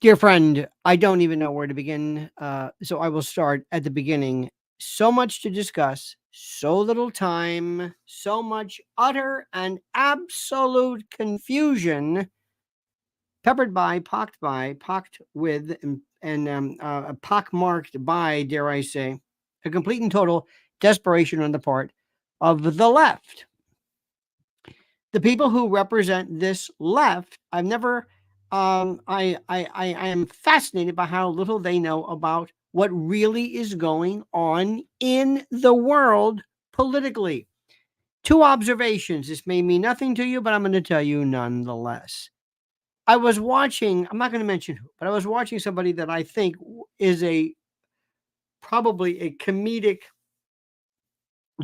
Dear friend, I don't even know where to begin, so I will start at the beginning. So much to discuss, so little time, so much utter and absolute confusion, peppered by, pocked with, and pockmarked by, dare I say, a complete and total desperation on the part of the left. The people who represent this left, I've never I am fascinated by how little they know about what really is going on in the world politically. Two observations. This may mean nothing to you, but I'm going to tell you nonetheless. I was watching, I'm not going to mention who, but I was watching somebody that I think is probably a comedic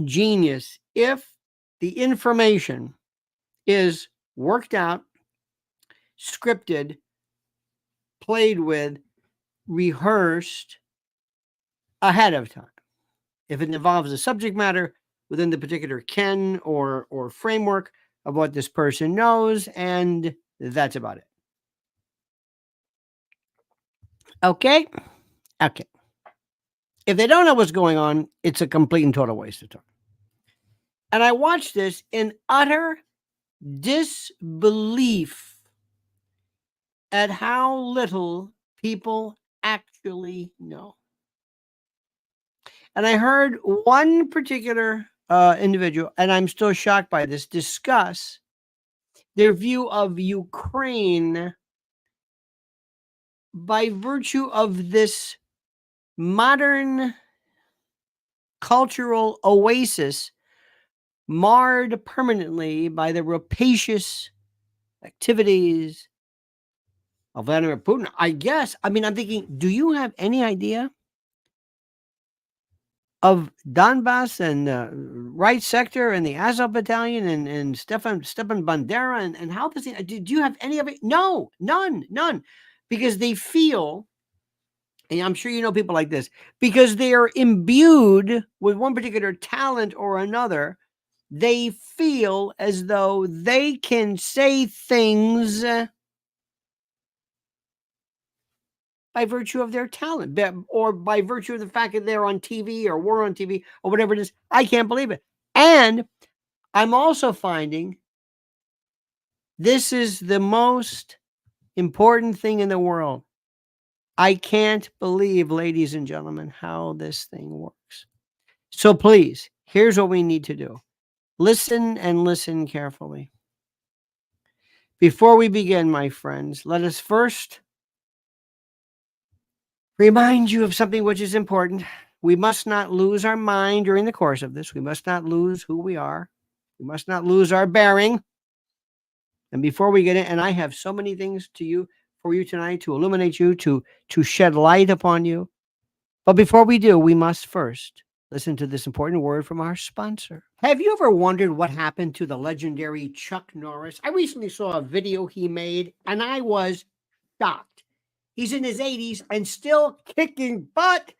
genius if the information is worked out, scripted, played with, rehearsed ahead of time. If it involves a subject matter within the particular ken or framework of what this person knows, and that's about it. Okay? Okay. If they don't know what's going on, it's a complete and total waste of time. And I watched this in utter disbelief at how little people actually know. And I heard one particular individual, and I'm still shocked by this, discuss their view of Ukraine by virtue of this modern cultural oasis marred permanently by the rapacious activities of Vladimir Putin. I guess, I mean, I'm thinking, do you have any idea of Donbass and right sector and the Azov battalion and Stepan Bandera and how does it, do you have any of it? No, none. Because they feel, and I'm sure you know people like this, because they are imbued with one particular talent or another, they feel as though they can say things by virtue of their talent, or by virtue of the fact that they're on TV or we're on TV or whatever it is. I can't believe it. And I'm also finding this is the most important thing in the world. I can't believe, ladies and gentlemen, how this thing works. So please, here's what we need to do. Listen and listen carefully. Before we begin, my friends, let us first remind you of something which is important. We must not lose our mind during the course of this. We must not lose who we are. We must not lose our bearing. And before we get in, and I have so many things for you tonight to illuminate you, to shed light upon you. But before we do, we must first listen to this important word from our sponsor. Have you ever wondered what happened to the legendary Chuck Norris? I recently saw a video he made, and I was shocked. He's in his 80s and still kicking butt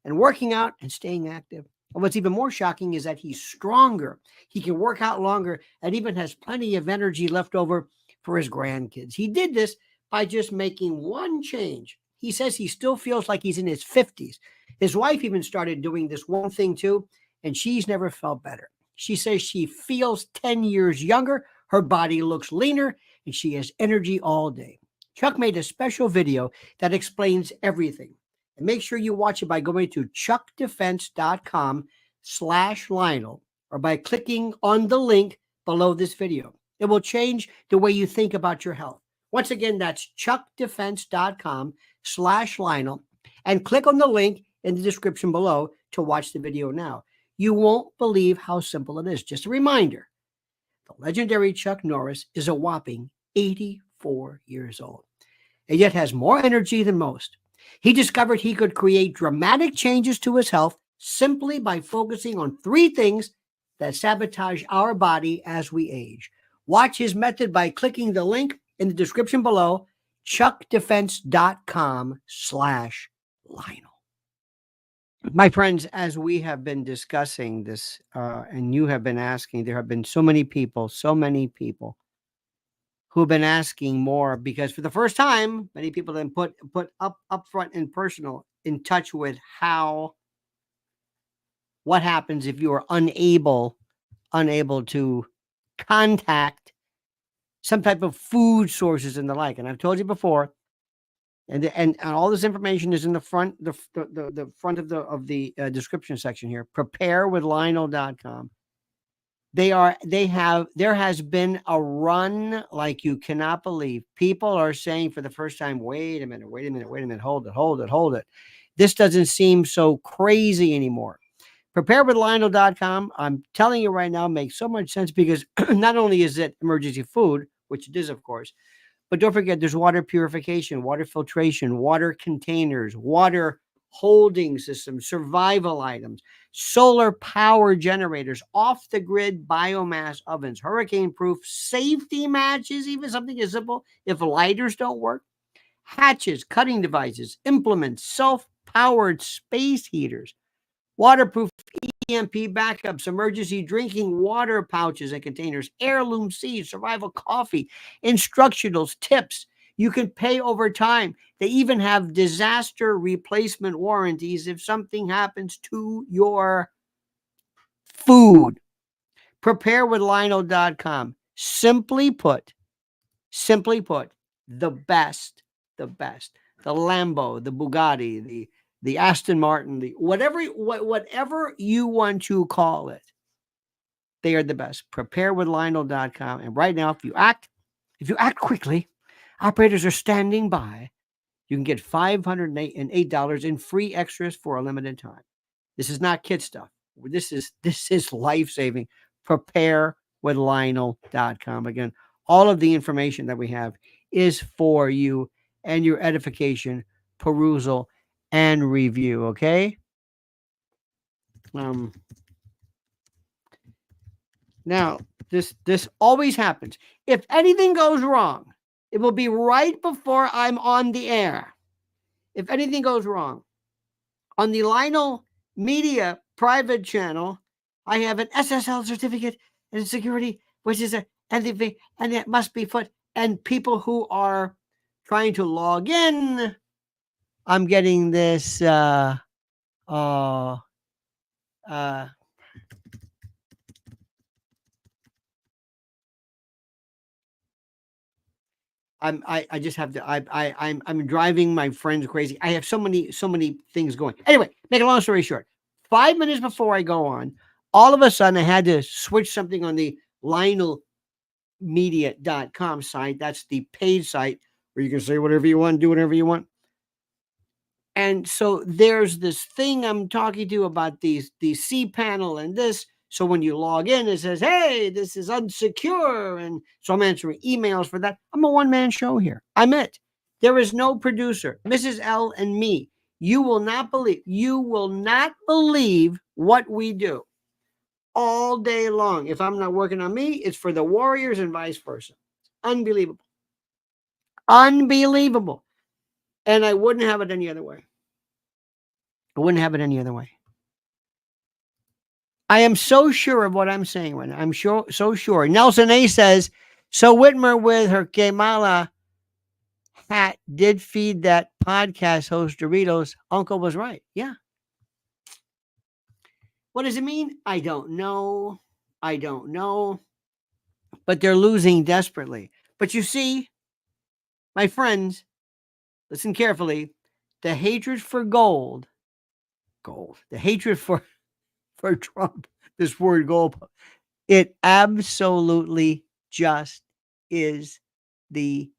and working out and staying active. And what's even more shocking is that he's stronger. He can work out longer and even has plenty of energy left over for his grandkids. He did this by just making one change. He says he still feels like he's in his 50s. His wife even started doing this one thing too, and she's never felt better. She says she feels 10 years younger, her body looks leaner, and she has energy all day. Chuck made a special video that explains everything. And make sure you watch it by going to chuckdefense.com/Lionel or by clicking on the link below this video. It will change the way you think about your health. Once again, that's chuckdefense.com/Lionel and click on the link in the description below to watch the video now. You won't believe how simple it is. Just a reminder, the legendary Chuck Norris is a whopping 84 years old and yet has more energy than most. He discovered he could create dramatic changes to his health simply by focusing on 3 things that sabotage our body as we age. Watch his method by clicking the link in the description below, chuckdefense.com/Lionel. My friends, as we have been discussing this, and you have been asking, there have been so many people who've been asking more, because for the first time, many people have been put up front and personal in touch with what happens if you are unable to contact some type of food sources and the like. And I've told you before, and all this information is in the front, the front of the description section here. Preparewithlionel.com. There has been a run like you cannot believe. People are saying for the first time, wait a minute, hold it. This doesn't seem so crazy anymore. Preparedwithlionel.com, I'm telling you right now, makes so much sense, because not only is it emergency food, which it is, of course, but don't forget there's water purification, water filtration, water containers, water holding systems, survival items, solar power generators, off the grid biomass ovens, hurricane proof safety matches, even something as simple if lighters don't work, hatches, cutting devices, implements, self-powered space heaters, waterproof EMP backups, emergency drinking water pouches and containers, heirloom seeds, survival coffee, instructionals, tips. You can pay over time. They even have disaster replacement warranties if something happens to your food. Preparewithlionel.com. Simply put, the best. The Lambo, the Bugatti, the Aston Martin, whatever you want to call it, they are the best. Preparewithlionel.com. And right now, if you act quickly, operators are standing by. You can get $508 in free extras for a limited time. This is not kid stuff. This is life-saving. Preparewithlionel.com. Again, all of the information that we have is for you and your edification, perusal, and review. Okay. Now this always happens. If anything goes wrong, it will be right before I'm on the air. If anything goes wrong on the Lionel Media private channel, I have an SSL certificate and security, which is and it must be put. And people who are trying to log in, I'm getting this I just have to I'm driving my friends crazy. I have so many things going. Anyway, make a long story short, 5 minutes before I go on, all of a sudden I had to switch something on the LionelMedia.com site. That's the paid site where you can say whatever you want, do whatever you want. And so there's this thing I'm talking to about the C panel and this. So when you log in, it says, hey, this is unsecure. And so I'm answering emails for that. I'm a one-man show here. I'm it. There is no producer. Mrs. L and me. You will not believe what we do all day long. If I'm not working on me, it's for the Warriors and vice versa. Unbelievable. Unbelievable. And I wouldn't have it any other way. I am so sure of what I'm saying right now. I'm so sure. Nelson A says, so Whitmer with her Kamala hat did feed that podcast host Doritos. Uncle was right. Yeah. What does it mean? I don't know. But they're losing desperately. But you see, my friends, listen carefully. The hatred for gold, the hatred for Trump, this word gold, it absolutely just is the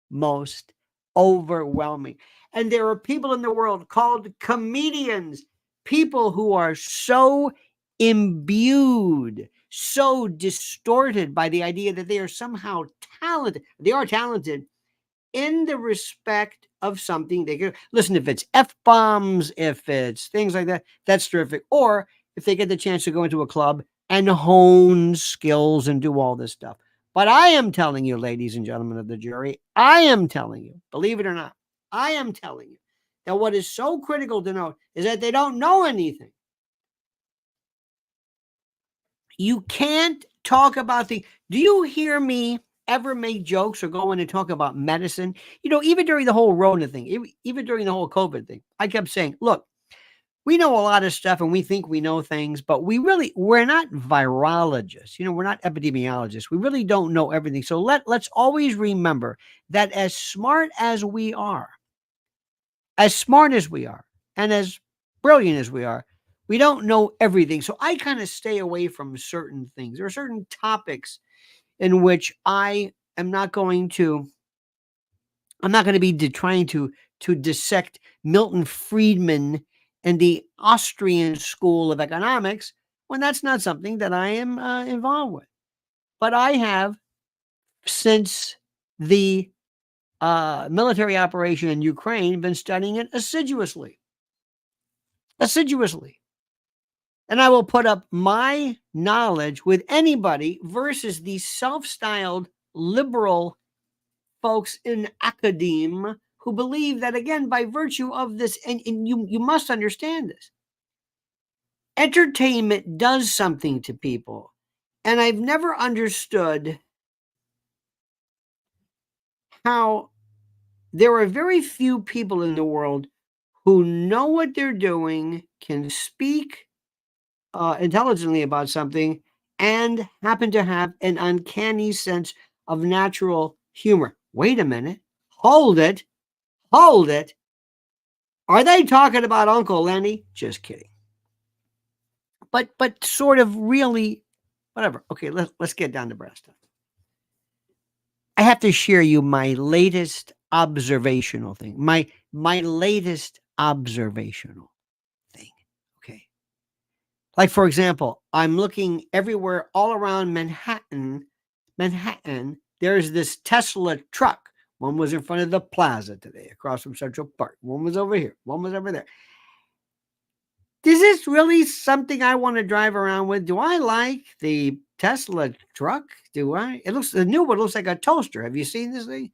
most overwhelming. And there are people in the world called comedians, people who are so imbued, so distorted by the idea that they are somehow talented. They are talented in the respect of something they can listen. If it's F-bombs, if it's things like that, that's terrific. Or if they get the chance to go into a club and hone skills and do all this stuff. But I am telling you, ladies and gentlemen of the jury, I am telling you, believe it or not, I am telling you that what is so critical to note is that they don't know anything. You can't talk about do you hear me ever make jokes or go in and talk about medicine, even during the whole Rona thing, even during the whole COVID thing, I kept saying, look, we know a lot of stuff and we think we know things, but we're not virologists. We're not epidemiologists. We really don't know everything. So let's always remember that as smart as we are, and as brilliant as we are, we don't know everything. So I kind of stay away from certain things. There are certain topics in which I am not going to be trying to dissect Milton Friedman and the Austrian school of economics when that's not something that I am involved with. But I have, since the military operation in Ukraine, been studying it assiduously. And I will put up my knowledge with anybody versus these self-styled liberal folks in academe who believe that, again, by virtue of this, and you must understand this, entertainment does something to people. And I've never understood how there are very few people in the world who know what they're doing, can speak intelligently about something, and happen to have an uncanny sense of natural humor. Wait a minute. Hold it. Are they talking about Uncle Lenny? Just kidding. But sort of really, whatever. Okay, let's get down to brass tacks. I have to share you my latest observational thing. My latest observational thing. Okay. Like, for example, I'm looking everywhere all around Manhattan. There's this Tesla truck. One was in front of the plaza today, across from Central Park. One was over here. One was over there. Is this really something I want to drive around with? Do I like the Tesla truck? The new one looks like a toaster. Have you seen this thing?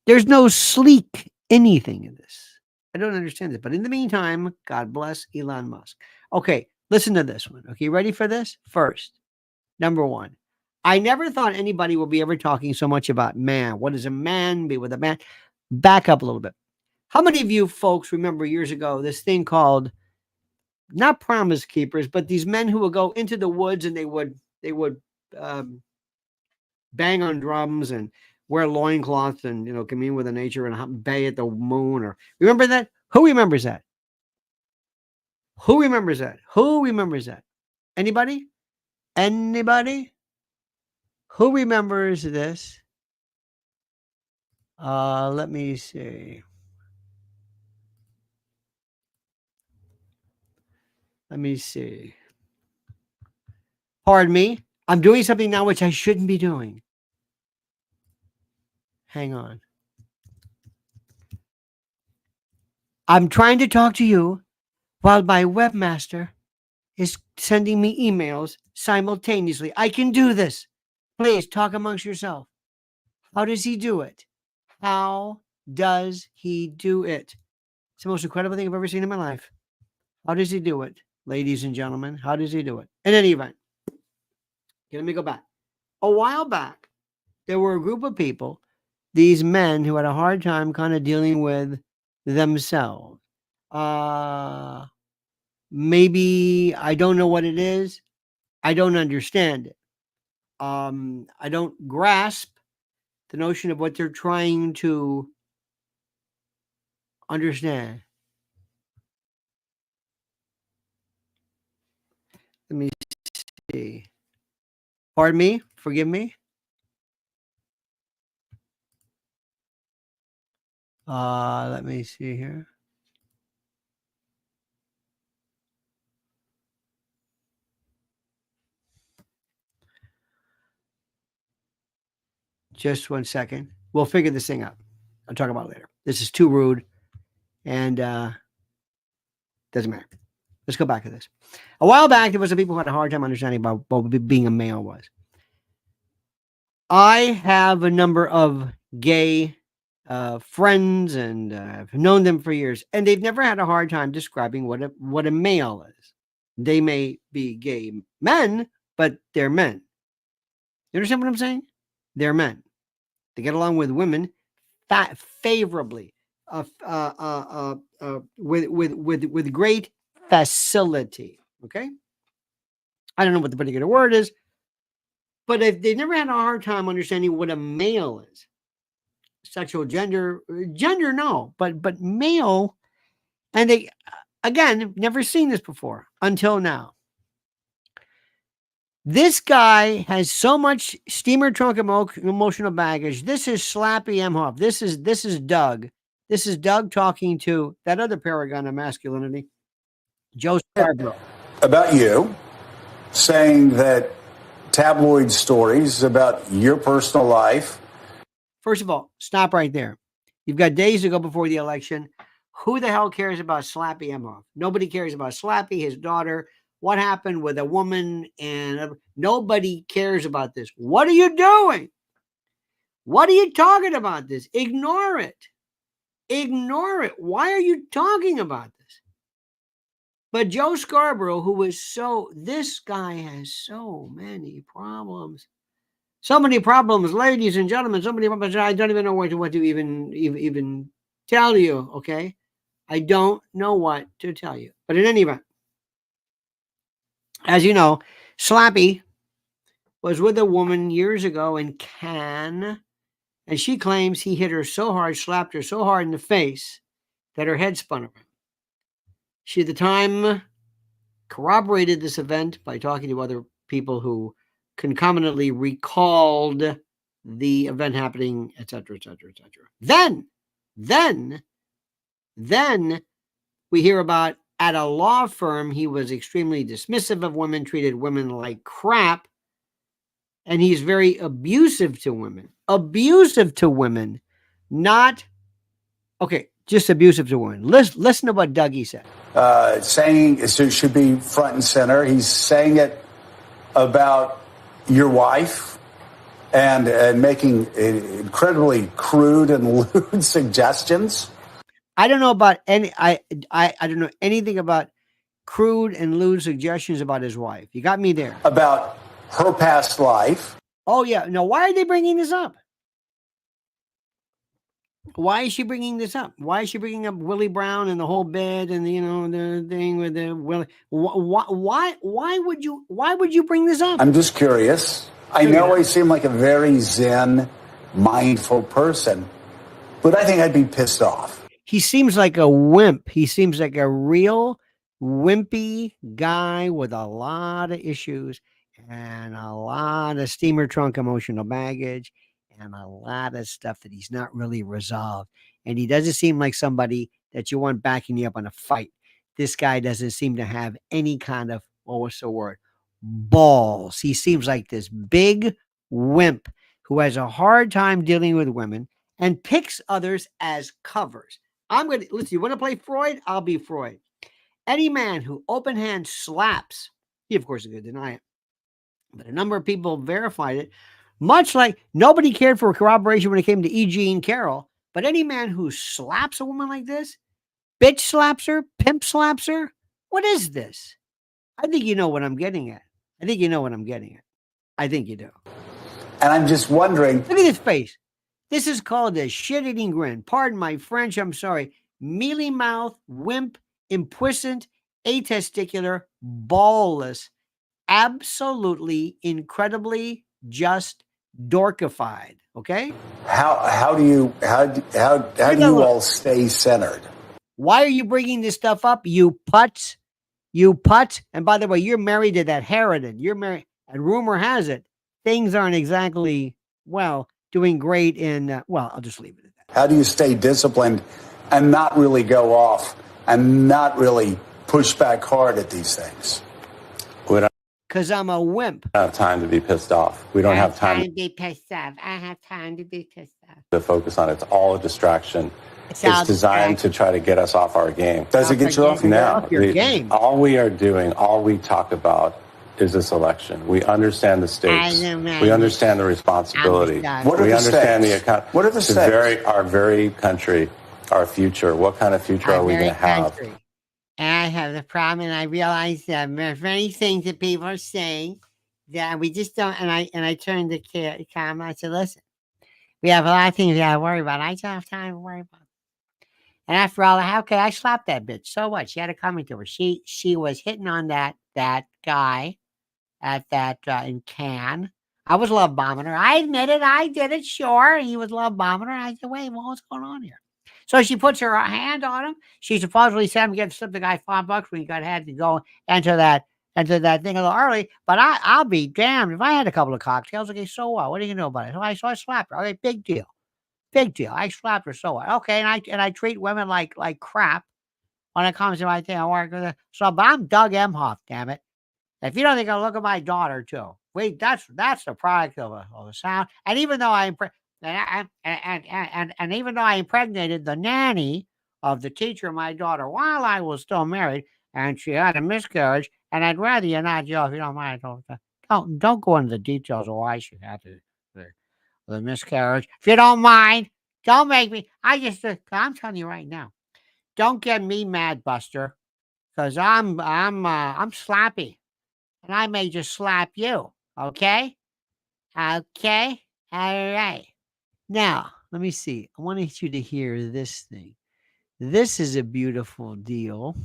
There's no sleek anything in this. I don't understand it. But in the meantime, God bless Elon Musk. Okay, listen to this one. Okay, ready for this? First, number one, I never thought anybody would be ever talking so much about man. What does a man be with a man? Back up a little bit. How many of you folks remember years ago this thing called, not Promise Keepers, but these men who would go into the woods and they would bang on drums and wear loincloths and commune with the nature and bay at the moon? Or remember that? Who remembers that? Who remembers that? Anybody? Who remembers this? Let me see. Pardon me. I'm doing something now which I shouldn't be doing. Hang on. I'm trying to talk to you while my webmaster is sending me emails simultaneously. I can do this. Please talk amongst yourself. How does he do it? It's the most incredible thing I've ever seen in my life. How does he do it, ladies and gentlemen? How does he do it? In any event, let me go back. A while back, there were a group of people, these men who had a hard time kind of dealing with themselves. Maybe I don't know what it is. I don't understand it. I don't grasp the notion of what they're trying to understand. Let me see. Pardon me. Forgive me. Let me see here. Just 1 second. We'll figure this thing out. I'll talk about it later. This is too rude and doesn't matter. Let's go back to this. A while back, there was some people who had a hard time understanding about what being a male was. I have a number of gay friends, and I've known them for years, and they've never had a hard time describing what a male is. They may be gay men, but they're men. You understand what I'm saying? they're men. They get along with women favorably, with great facility. Okay, I don't know what the particular word is, but if they never had a hard time understanding what a male is, sexual gender, no, but male, and they again never seen this before until now. This guy has so much steamer trunk emotional baggage. This is Slappy Emhoff. This is Doug. This is Doug talking to that other paragon of masculinity, Joe Scarborough. About you, saying that tabloid stories about your personal life. First of all, stop right there. You've got days to go before the election. Who the hell cares about Slappy Emhoff? Nobody cares about Slappy, his daughter. What happened with a woman, and nobody cares about this. What are you doing? What are you talking about this? Ignore it. Ignore it. Why are you talking about this? But Joe Scarborough, who is this guy has so many problems. So many problems, ladies and gentlemen, so many problems. I don't even know what to even tell you, okay? I don't know what to tell you. But in any event, as you know, Slappy was with a woman years ago in Cannes, and she claims he hit her so hard, slapped her so hard in the face that her head spun around. She at the time corroborated this event by talking to other people who concomitantly recalled the event happening, etc., etc., etc. Then we hear about at a law firm, he was extremely dismissive of women, treated women like crap, and he's very abusive to women. Abusive to women, not, okay, just abusive to women. Listen to what Dougie said. Saying it should be front and center. He's saying it about your wife and making incredibly crude and lewd suggestions. I don't know about I don't know anything about crude and lewd suggestions about his wife. You got me there. About her past life. Oh, yeah. Now, why are they bringing this up? Why is she bringing this up? Why is she bringing up Willie Brown and the whole bit and the thing with the Willie? Why would you bring this up? I'm just curious. I know I seem like a very zen, mindful person, but I think I'd be pissed off. He seems like a wimp. He seems like a real wimpy guy with a lot of issues and a lot of steamer trunk emotional baggage and a lot of stuff that he's not really resolved. And he doesn't seem like somebody that you want backing you up on a fight. This guy doesn't seem to have any kind of, what's the word? Balls. He seems like this big wimp who has a hard time dealing with women and picks others as covers. Listen, you want to play Freud? I'll be Freud. Any man who open hand slaps, he of course is going to deny it, but a number of people verified it, much like nobody cared for corroboration when it came to E. Jean Carroll, but any man who slaps a woman like this, bitch slaps her, pimp slaps her, what is this? I think you know what I'm getting at. I think you do. And I'm just wondering. Look at his face. This is called a shit-eating grin. Pardon my French, I'm sorry. Mealy mouth, wimp, impuissant, atesticular, ballless, absolutely, incredibly just dorkified. Okay? How do you all stay centered? Why are you bringing this stuff up? You putz. And by the way, you're married to that Harridan. You're married, and rumor has it, things aren't exactly, doing great in, I'll just leave it at that. How do you stay disciplined and not really go off and not really push back hard at these things? Because I'm a wimp. I don't have time to be pissed off. We don't have time to be pissed off. I have time to be pissed off. To focus on it. It's all a distraction. It's designed to try to get us off our game. Does it get you off? No. Your game. All we are doing, all we talk about is this election. We understand the stakes. We understand the responsibility. What are we the understand stakes? the account. What are the stakes? Our very country, our future. What kind of future are we going to have? And I have the problem, and I realize that very things that people are saying Yeah, we just don't. And I turned to Kamala. I said, listen, we have a lot of things we gotta worry about. I don't have time to worry about. And after all, okay, I slapped that bitch. So what? She had it coming to her. She was hitting on that guy at that in Cannes. I was love bombing her. I admit it. I did it. Sure, he was love bombing her. I said, wait, well, what's going on here? So she puts her hand on him. She supposedly said, "I'm going to slip the guy $5 when he had to go enter that thing a little early." But I'll be damned if I had a couple of cocktails. Okay, so what? What are you going to do about it? So I slapped her. Okay, big deal. Big deal. I slapped her. So what? Okay, and I treat women like crap when it comes to my thing. I work with her. So, but I'm Doug Emhoff, damn it. If you don't think I'll look at my daughter too, wait, that's the product of a sound. And even though and even though I impregnated the nanny of the teacher of my daughter while I was still married, and she had a miscarriage, and I'd rather you not, Joe, if you don't mind, don't go into the details of why she had the miscarriage. If you don't mind, don't make me. I'm telling you right now, don't get me mad, Buster, because I'm slappy. And I may just slap you, okay? Okay? All right. Now, let me see. I wanted you to hear this thing. This is a beautiful deal.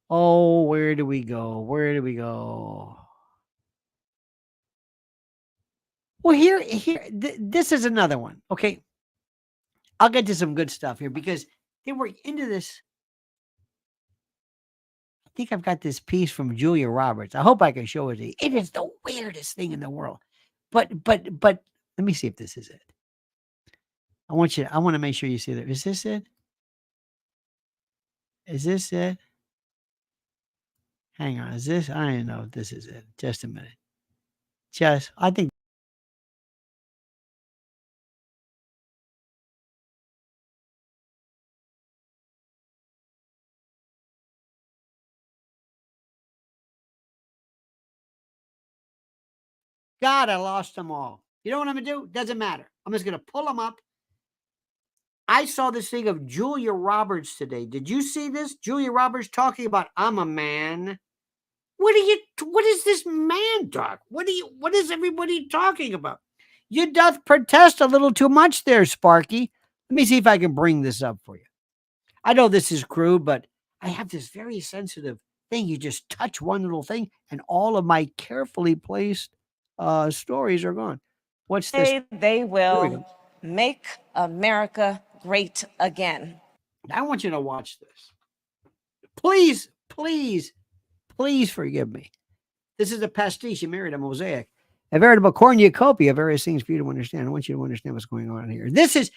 Oh, where do we go? Where do we go? Well, this is another one, okay? I'll get to some good stuff here because they were into this. I think I've got this piece from Julia Roberts. I hope I can show it to you. It is the weirdest thing in the world. But let me see if this is it. I want to make sure you see that. Is this it? Is this it? Hang on. Is this? I don't know if this is it. Just a minute. I think. God, I lost them all. You know what I'm going to do? Doesn't matter. I'm just going to pull them up. I saw this thing of Julia Roberts today. Did you see this? Julia Roberts talking about, I'm a man. What is this man talk? What is everybody talking about? You doth protest a little too much there, Sparky. Let me see if I can bring this up for you. I know this is crude, but I have this very sensitive thing. You just touch one little thing and all of my carefully placed stories are gone. What's this? They will make America great again. I want you to watch this. Please, please, please forgive me. This is a pastiche, a myriad, a mosaic, a veritable cornucopia of various things for you to understand. I want you to understand what's going on here. This is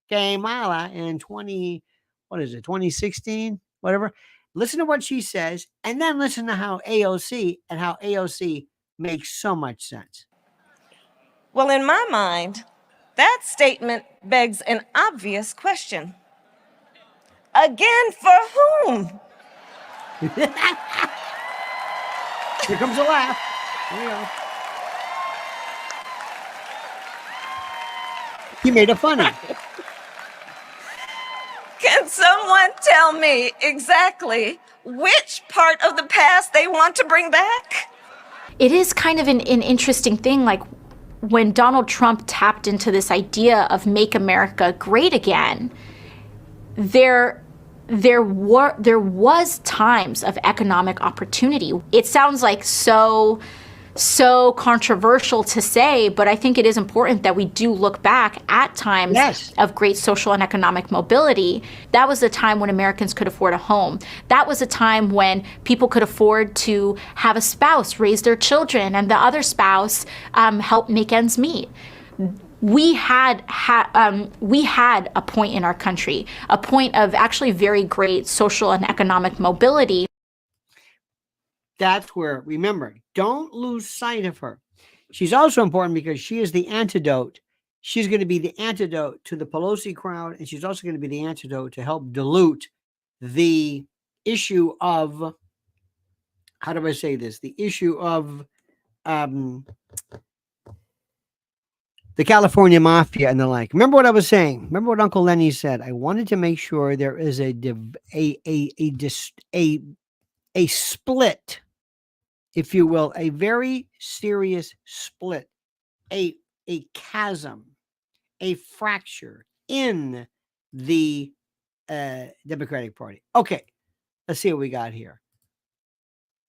Kamala in 2016, whatever. Listen to what she says, and then listen to how AOC makes so much sense. Well, in my mind, that statement begs an obvious question. Again, for whom? Here comes a laugh. Here we go. He made it funny. Can someone tell me exactly which part of the past they want to bring back? It is kind of an interesting thing, like when Donald Trump tapped into this idea of make America great again, there was times of economic opportunity. It sounds like so controversial to say, but I think it is important that we do look back at times of great social and economic mobility. That was a time when Americans could afford a home. That was a time when people could afford to have a spouse raise their children and the other spouse help make ends meet. We had a point in our country, a point of actually very great social and economic mobility. That's where, remember, don't lose sight of her. She's also important because she is the antidote. She's going to be the antidote to the Pelosi crowd, and she's also going to be the antidote to help dilute the issue of, how do I say this? The issue of the California mafia and the like. Remember what I was saying? Remember what Uncle Lenny said? I wanted to make sure there is a split if you will, a very serious split, a chasm, a fracture in the Democratic Party. Okay, let's see what we got here.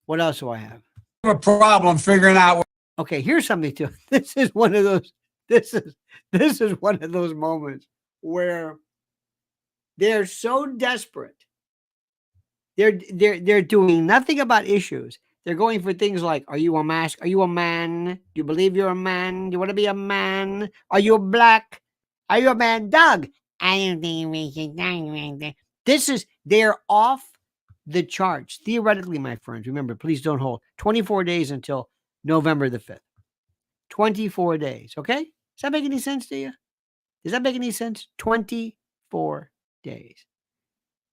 What else do I have? A problem figuring out. Okay, here's something too. This is one of those. This is one of those moments where they're so desperate. They're doing nothing about issues. They're going for things like, are you a mask? Are you a man? Do you believe you're a man? Do you want to be a man? Are you black? Are you a man? Doug, I don't think we should. They're off the charts. Theoretically, my friends, remember, please don't hold 24 days until November the 5th. 24 days. Okay. Does that make any sense to you? Does that make any sense? 24 days.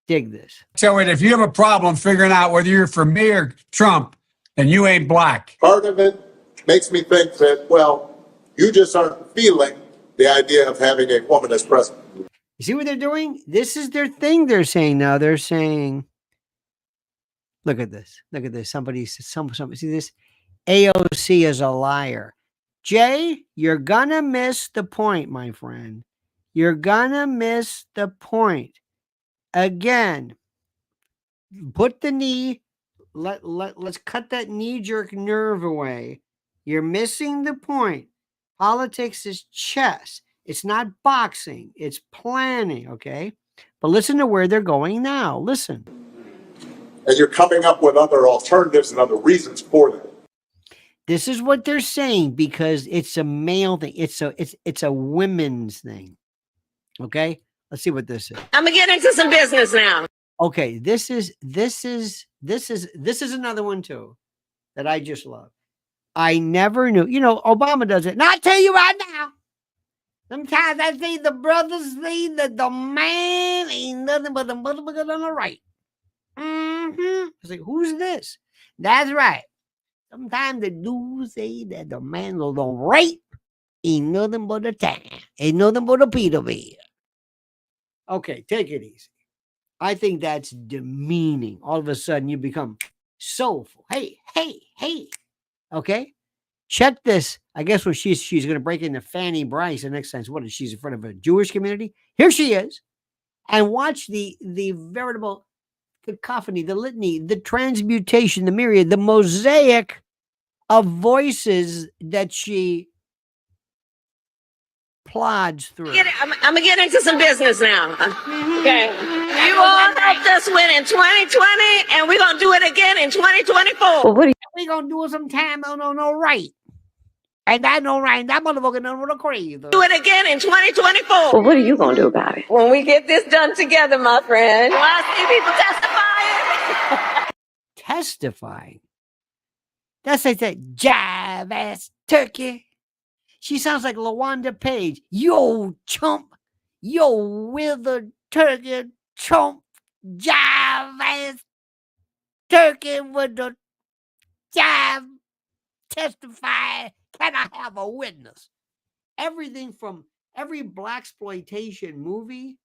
Dig this. So if you have a problem figuring out whether you're for me or Trump, then you ain't black. Part of it makes me think that, well, you just aren't feeling the idea of having a woman as president. You see what they're doing? This is their thing they're saying now. They're saying, look at this. Look at this. Somebody see this? AOC is a liar. Jay, you're gonna miss the point, my friend. You're gonna miss the point. Again, put the knee. Let's cut that knee-jerk nerve away. You're missing the point. Politics is chess. It's not boxing. It's planning, okay? But listen to where they're going now. Listen. And you're coming up with other alternatives and other reasons for that. This is what they're saying because it's a male thing. It's a women's thing. Okay? Let's see what this is. I'm gonna get into some business now. Okay, this is another one too that I just love. I never knew. You know, Obama does it. Now I tell you right now. Sometimes I say the brothers say that the man ain't nothing but a motherfucker on the right. I say, who's this? That's right. Sometimes the dudes say that the man on the right ain't nothing but a time. Ain't nothing but a pedophile. Okay, take it easy. I think that's demeaning. All of a sudden you become soulful. Hey. Okay? Check this. I guess what she's going to break into Fanny Bryce the next time. What is she's in front of a Jewish community? Here she is. And watch the veritable cacophony, the litany, the transmutation, the myriad, the mosaic of voices that she plods through. I'm gonna get into some business now. Okay. You all helped us win in 2020, and we're gonna do it again in 2024. Well, what are we gonna do sometime? No right. And I know right. That motherfucker don't want to crazy. Do it again in 2024. Well, what are you gonna do about it? When we get this done together, my friend. Well, I see people testifying. Testifying. That's like that jive ass turkey. She sounds like LaWanda Page. Yo, chump. Yo, withered turkey, chump, jive ass turkey with the jive testify. Can I have a witness? Everything from every blaxploitation movie.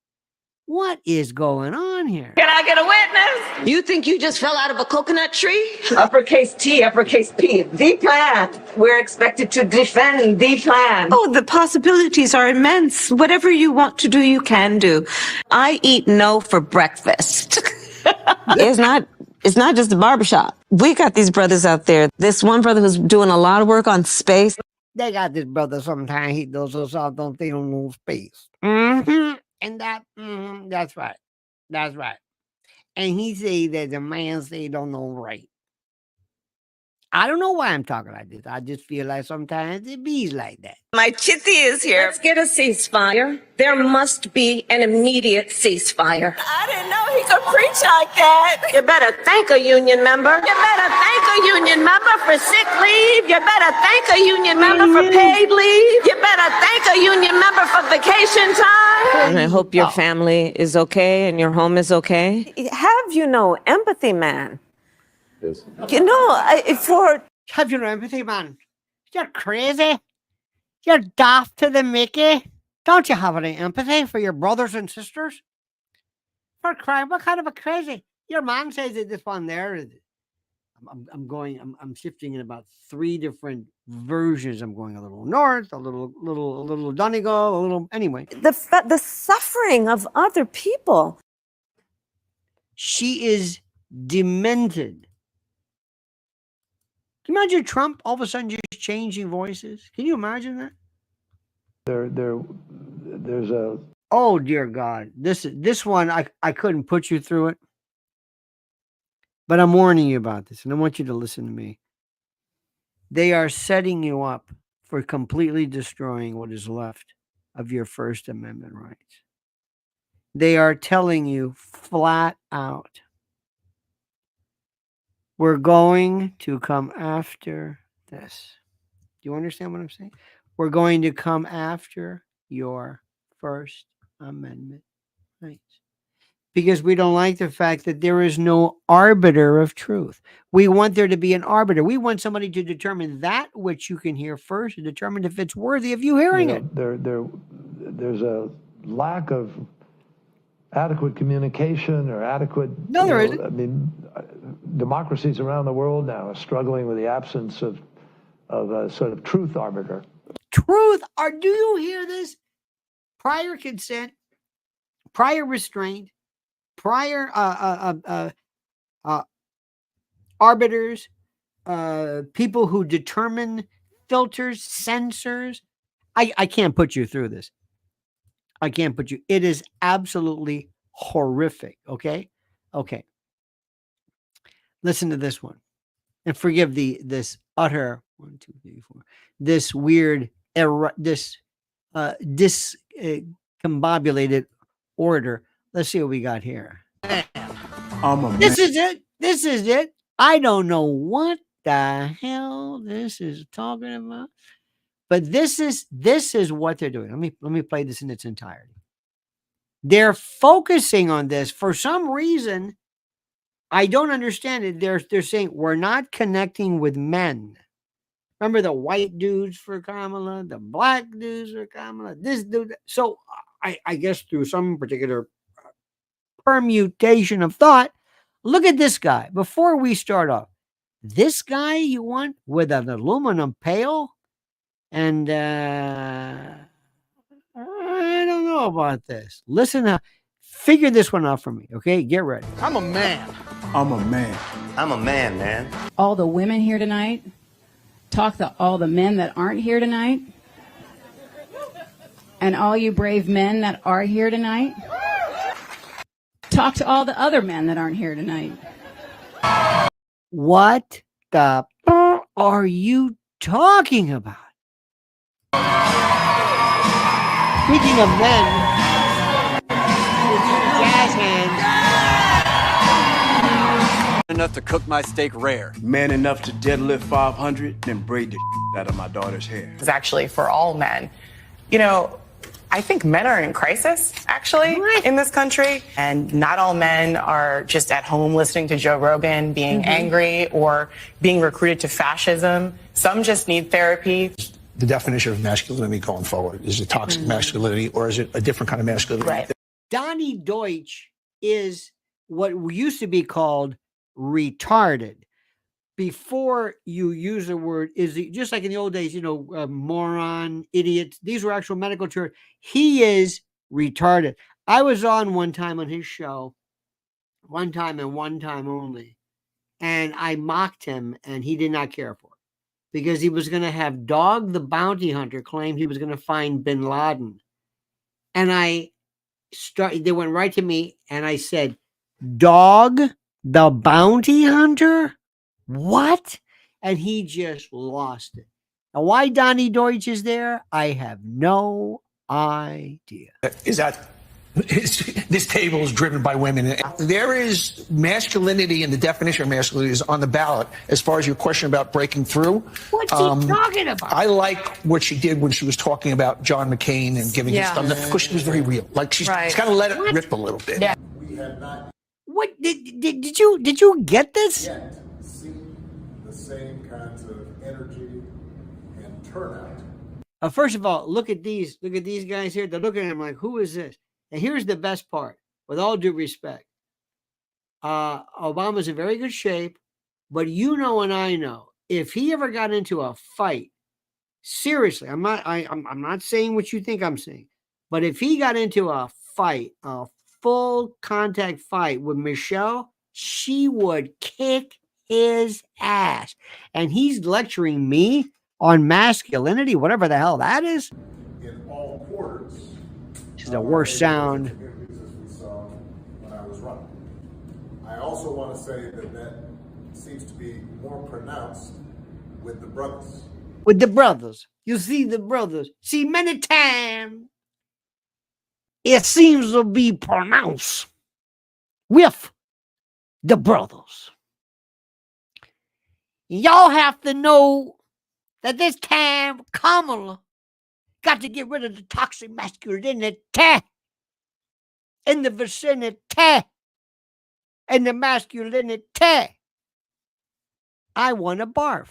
What is going on here? Can I get a witness? You think you just fell out of a coconut tree? Uppercase T, uppercase P. The plan. We're expected to defend the plan. Oh, the possibilities are immense. Whatever you want to do, you can do. I eat no for breakfast. It's not just a barbershop. We got these brothers out there. This one brother who's doing a lot of work on space. They got this brother sometimes he does so soft don't think on no space. And that's right. That's right. And he say that the man say don't know right. I don't know why I'm talking like this. I just feel like sometimes it be like that. My chitty is here. Let's get a ceasefire. There must be an immediate ceasefire. I didn't know he could preach like that. You better thank a union member. You better thank a union member for sick leave. You better thank a union member for paid leave. You better thank a union member for vacation time. And I hope your family is okay and your home is okay. Have you no empathy, man? Yes. You know, Have you no empathy, man? You're crazy. You're daft to the Mickey. Don't you have any empathy for your brothers and sisters? For crying, what kind of a crazy? Your man says that this one there is I'm shifting in about 3 different versions. I'm going a little north, a little Donegal, a little, anyway. The suffering of other people. She is demented. Can you imagine Trump all of a sudden just changing voices? Can you imagine that? There's a. Oh dear God, this one I couldn't put you through it, but I'm warning you about this, and I want you to listen to me. They are setting you up for completely destroying what is left of your First Amendment rights. They are telling you flat out, we're going to come after this. Do you understand what I'm saying? We're going to come after your First Amendment rights. Because we don't like the fact that there is no arbiter of truth. We want there to be an arbiter. We want somebody to determine that which you can hear first and determine if it's worthy of you hearing it. There's a lack of adequate communication or adequate. No, there isn't. I mean, democracies around the world now are struggling with the absence of a sort of truth arbiter. Truth? Do you hear this? Prior consent, prior restraint, prior arbiters, people who determine filters, censors. I can't put you through this. I can't put you. It is absolutely horrific. Okay. Listen to this one, and forgive this utter 1, 2, 3, 4. This weird discombobulated order. Let's see what we got here. This is it. I don't know what the hell this is talking about, but this is what they're doing. Let me play this in its entirety. They're focusing on this for some reason. I don't understand it. They're saying we're not connecting with men. Remember the white dudes for Kamala, the black dudes for Kamala, this dude. So I guess through some particular permutation of thought, look at this guy. Before we start off, this guy you want with an aluminum pail? And I don't know about this. Listen, figure this one out for me, okay? Get ready. I'm a man. I'm a man. I'm a man. All the women here tonight, talk to all the men that aren't here tonight, and all you brave men that are here tonight, talk to all the other men that aren't here tonight. What the are you talking about? Speaking of men, jazz hands. Enough to cook my steak rare. Man enough to deadlift 500 and braid the out of my daughter's hair. It's actually for all men. You know, I think men are in crisis, actually, in this country. And not all men are just at home listening to Joe Rogan, being angry or being recruited to fascism. Some just need therapy. The definition of masculinity going forward, is it toxic masculinity or is it a different kind of masculinity? Right. Donnie Deutsch is what used to be called retarded. Before you use the word, just like in the old days, moron, idiot. These were actual medical terms. He is retarded. I was on one time on his show, one time and one time only, and I mocked him, and he did not care for it because he was going to have Dog the Bounty Hunter claim he was going to find Bin Laden, and they went right to me, and I said, Dog the Bounty Hunter? What? And he just lost it. Now, why Donnie Deutsch is there, I have no idea. Is that this table is driven by women? There is masculinity, and the definition of masculinity is on the ballot. As far as your question about breaking through, what's he talking about? I like what she did when she was talking about John McCain and giving his stuff because she was very real. Like she's got to let it rip a little bit. Yeah. We have not What did you get this? yet seen the same kinds of energy and turnout. First of all, look at these guys here. They're looking at him like, who is this? And here's the best part, with all due respect. Obama's in very good shape. But you know, and I know, if he ever got into a fight, seriously, I'm not saying what you think I'm saying, but if he got into a fight, a full contact fight with Michelle, she would kick his ass. And he's lecturing me on masculinity, whatever the hell that is. In all quarters. This is the worst sound. When I was running. I also want to say that seems to be more pronounced with the brothers. With the brothers. You see the brothers. See, many times it seems to be pronounced with the brothers. Y'all have to know that this time Kamala got to get rid of the toxic masculinity in the vicinity and the masculinity. I want to barf.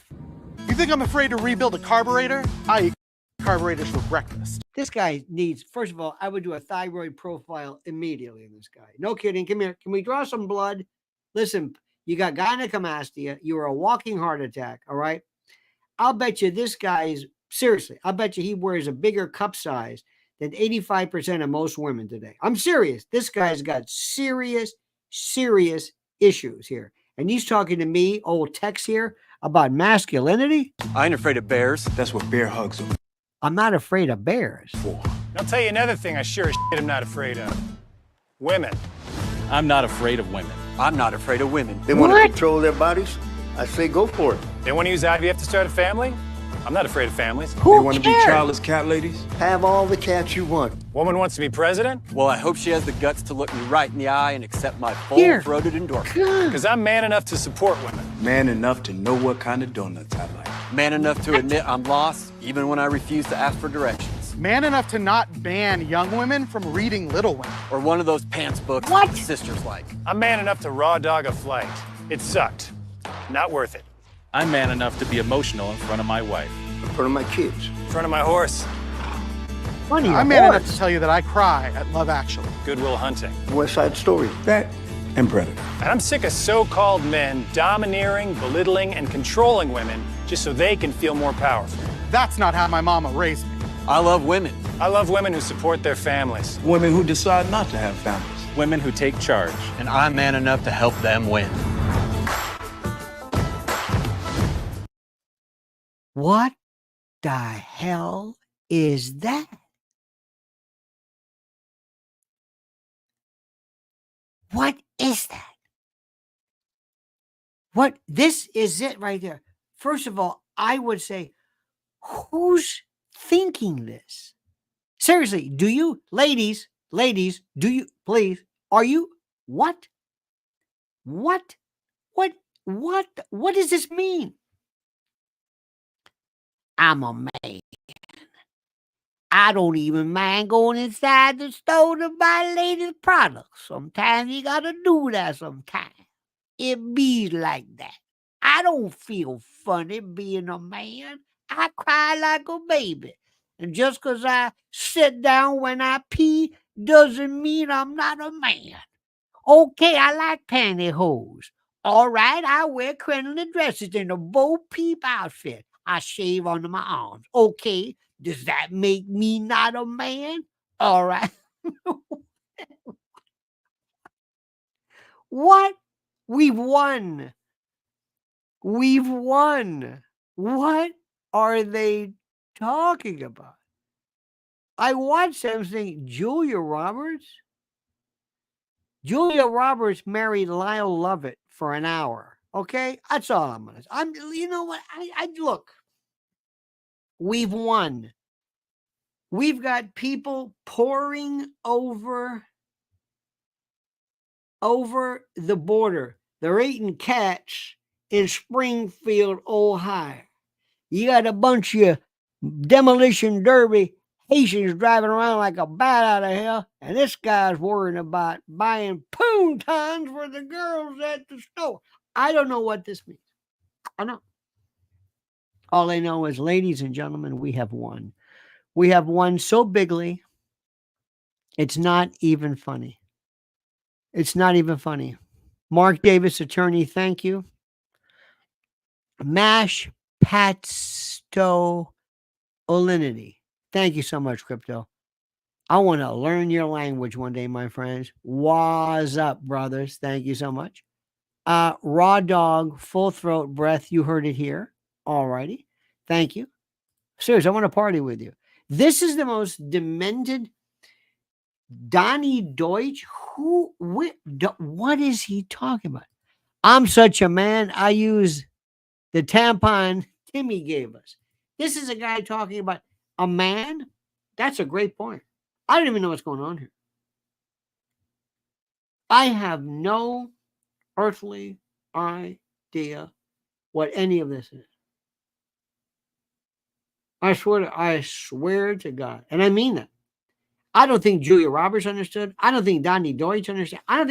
You think I'm afraid to rebuild a carburetor? I eat carburetors for breakfast. This guy needs, first of all, I would do a thyroid profile immediately in this guy. No kidding. Come here. Can we draw some blood? Listen, you got gynecomastia. You are a walking heart attack. All right. I'll bet you this guy's, seriously, I'll bet you he wears a bigger cup size than 85% of most women today. I'm serious. This guy's got serious issues here. And he's talking to me, old Tex here, about masculinity. I ain't afraid of bears. That's what bear hugs are. I'm not afraid of bears. I'll tell you another thing I sure as shit am not afraid of. Women. I'm not afraid of women. I'm not afraid of women. They want to control their bodies? I say go for it. They want to use IVF to start a family? I'm not afraid of families. They want to be childless cat ladies? Have all the cats you want. Woman wants to be president? Well, I hope she has the guts to look me right in the eye and accept my full-throated endorsement. Because I'm man enough to support women. Man enough to know what kind of donuts I like. Man enough to admit I'm lost, even when I refuse to ask for directions. Man enough to not ban young women from reading Little Women. Or one of those pants books that sisters like. I'm man enough to raw dog a flight. It sucked. Not worth it. I'm man enough to be emotional in front of my wife. In front of my kids. In front of my horse. Funny, I'm man enough to tell you that I cry at Love Actually. Good Will Hunting. West Side Story. That and Predator. And I'm sick of so-called men domineering, belittling, and controlling women just so they can feel more powerful. That's not how my mama raised me. I love women. I love women who support their families. Women who decide not to have families. Women who take charge. And I'm man enough to help them win. What the hell is that? What is that? What? This is it right there. First of all, I would say, who's thinking this? Seriously, do you, ladies, do you, please, are you, what does this mean? I'm a man. I don't even mind going inside the store to buy ladies' products. Sometimes you gotta do that sometimes. It be like that. I don't feel funny being a man. I cry like a baby. And just because I sit down when I pee doesn't mean I'm not a man. Okay, I like pantyhose. All right, I wear crinoline dresses in a Bo Peep outfit. I shave under my arms. Okay, does that make me not a man? All right. What? We've won. We've won. What are they talking about? I watched them saying Julia Roberts. Julia Roberts married Lionel Lovett for an hour. Okay, that's all I'm gonna say. You know what? I look. We've won. We've got people pouring over the border. They're eating cats in Springfield, Ohio. You got a bunch of demolition derby Haitians driving around like a bat out of hell, and this guy's worrying about buying poontons for the girls at the store. I don't know what this means. I know. All I know is, ladies and gentlemen, we have won. We have won so bigly, it's not even funny. It's not even funny. Mark Davis, attorney, thank you. Mash Patstolinity. Thank you so much, Crypto. I want to learn your language one day, my friends. What's up, brothers? Thank you so much. Raw dog, full throat breath. You heard it here. All righty. Thank you. Seriously, I want to party with you. This is the most demented Donnie Deutsch. What is he talking about? I'm such a man. I use the tampon Timmy gave us. This is a guy talking about a man. That's a great point. I don't even know what's going on here. I have no earthly idea what any of this is. I swear to God, and I mean that. I don't think Julia Roberts understood. I don't think Donnie Deutsch understood. I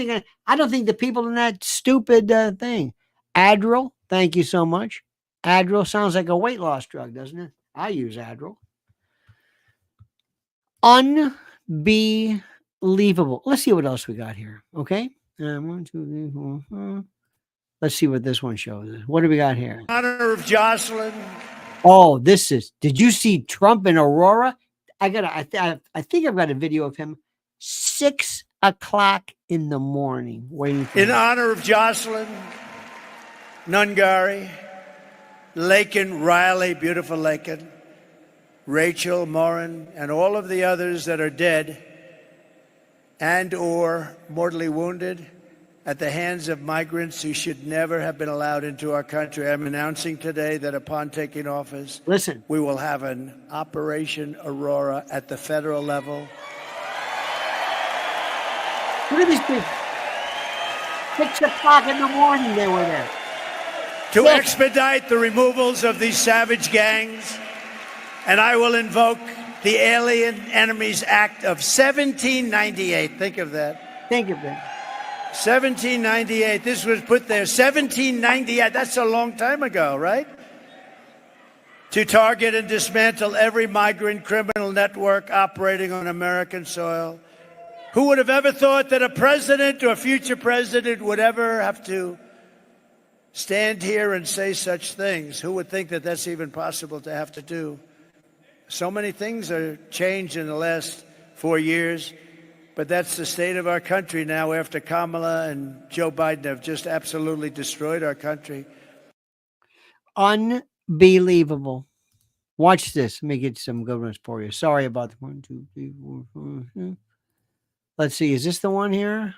don't think the people in that stupid thing. Adderall, thank you so much. Adderall sounds like a weight loss drug, doesn't it? I use Adderall. Unbelievable. Let's see what else we got here. Okay. 1, 2, 3, 4, 5. Let's see what this one shows. What do we got here? Honor of Jocelyn. Oh, did you see Trump and Aurora? I think I've got a video of him 6 o'clock in the morning waiting for In honor of Jocelyn, Nungari, Lakin, Riley, beautiful Lakin, Rachel, Morin, and all of the others that are dead and or mortally wounded at the hands of migrants who should never have been allowed into our country. I'm announcing today that upon taking office, we will have an Operation Aurora at the federal level. Look at these people. 6 o'clock in the morning they were there. To expedite the removals of these savage gangs, and I will invoke the Alien Enemies Act of 1798. Think of that. Think of that. 1798. This was put there. 1798. That's a long time ago, right? To target and dismantle every migrant criminal network operating on American soil. Who would have ever thought that a president or a future president would ever have to stand here and say such things? Who would think that that's even possible to have to do? So many things are changed in the last 4 years. But that's the state of our country now after Kamala and Joe Biden have just absolutely destroyed our country. Unbelievable. Watch this. Let me get some good ones for you. Sorry about the 1, 2, 3, 4, 5. Let's see. Is this the one here?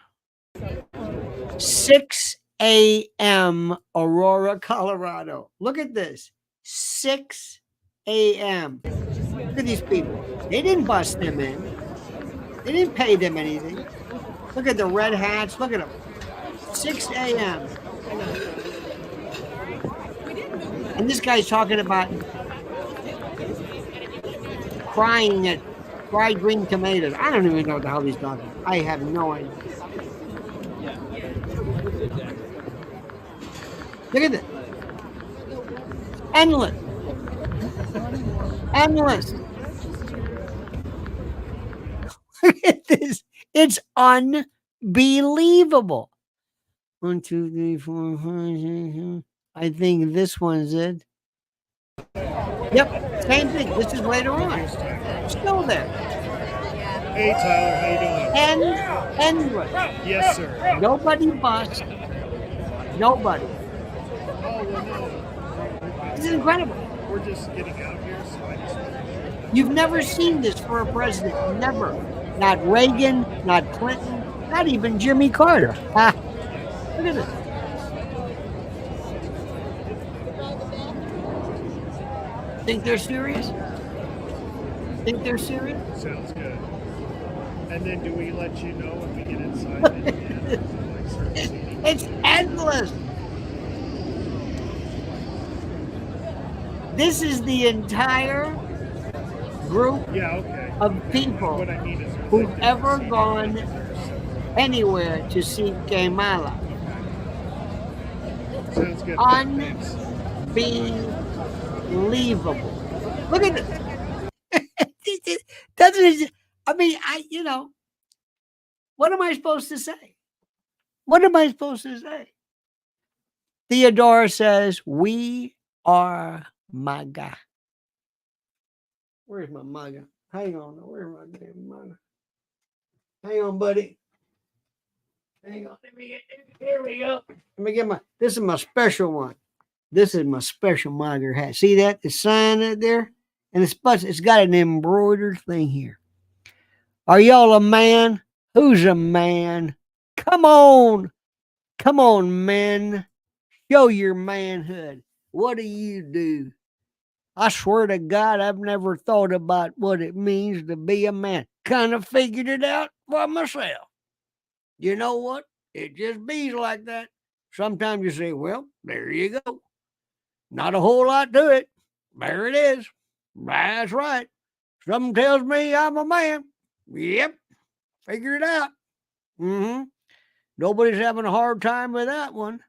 6 a.m. Aurora, Colorado. Look at this. 6 a.m. Look at these people. They didn't bust them in. They didn't pay them anything. Look at the red hats. Look at them. 6 a.m. And this guy's talking about crying at fried green tomatoes. I don't even know what the hell he's talking about. I have no idea. Look at this. Endless. Endless. Look at this. It's unbelievable. 1, 2, 3, 4, 5, 6, 7. I think this one's it. Yep, same thing. This is later on. Still there. Hey, Tyler, how you doing? Endless. Yes, sir. Nobody bust. Nobody. Oh, well, no. This is incredible. We're just getting out here, so I just... You've never seen this for a president. Never. Not Reagan, not Clinton, not even Jimmy Carter. Ah, look at this. Think they're serious? Think they're serious? Sounds good. And then do we let you know when we get inside? It's endless. This is the entire group of people who've ever gone anywhere to see Kamala. Sounds good. Unbelievable. Look at this. Doesn't, I mean, what am I supposed to say? What am I supposed to say? Theodore says, we are my guy. Where's my mugger? Hang on. Where's my damn mugger? Hang on, buddy. Hang on. Here we go. Let me get this is my special one. This is my special mugger hat. See that? The sign right there? And it's got an embroidered thing here. Are y'all a man? Who's a man? Come on. Come on, men. Show your manhood. What do you do? I swear to God, I've never thought about what it means to be a man. Kind of figured it out for myself. You know what? It just be like that. Sometimes you say, well, there you go. Not a whole lot to it. There it is. That's right. Something tells me I'm a man. Yep. Figure it out. Nobody's having a hard time with that one.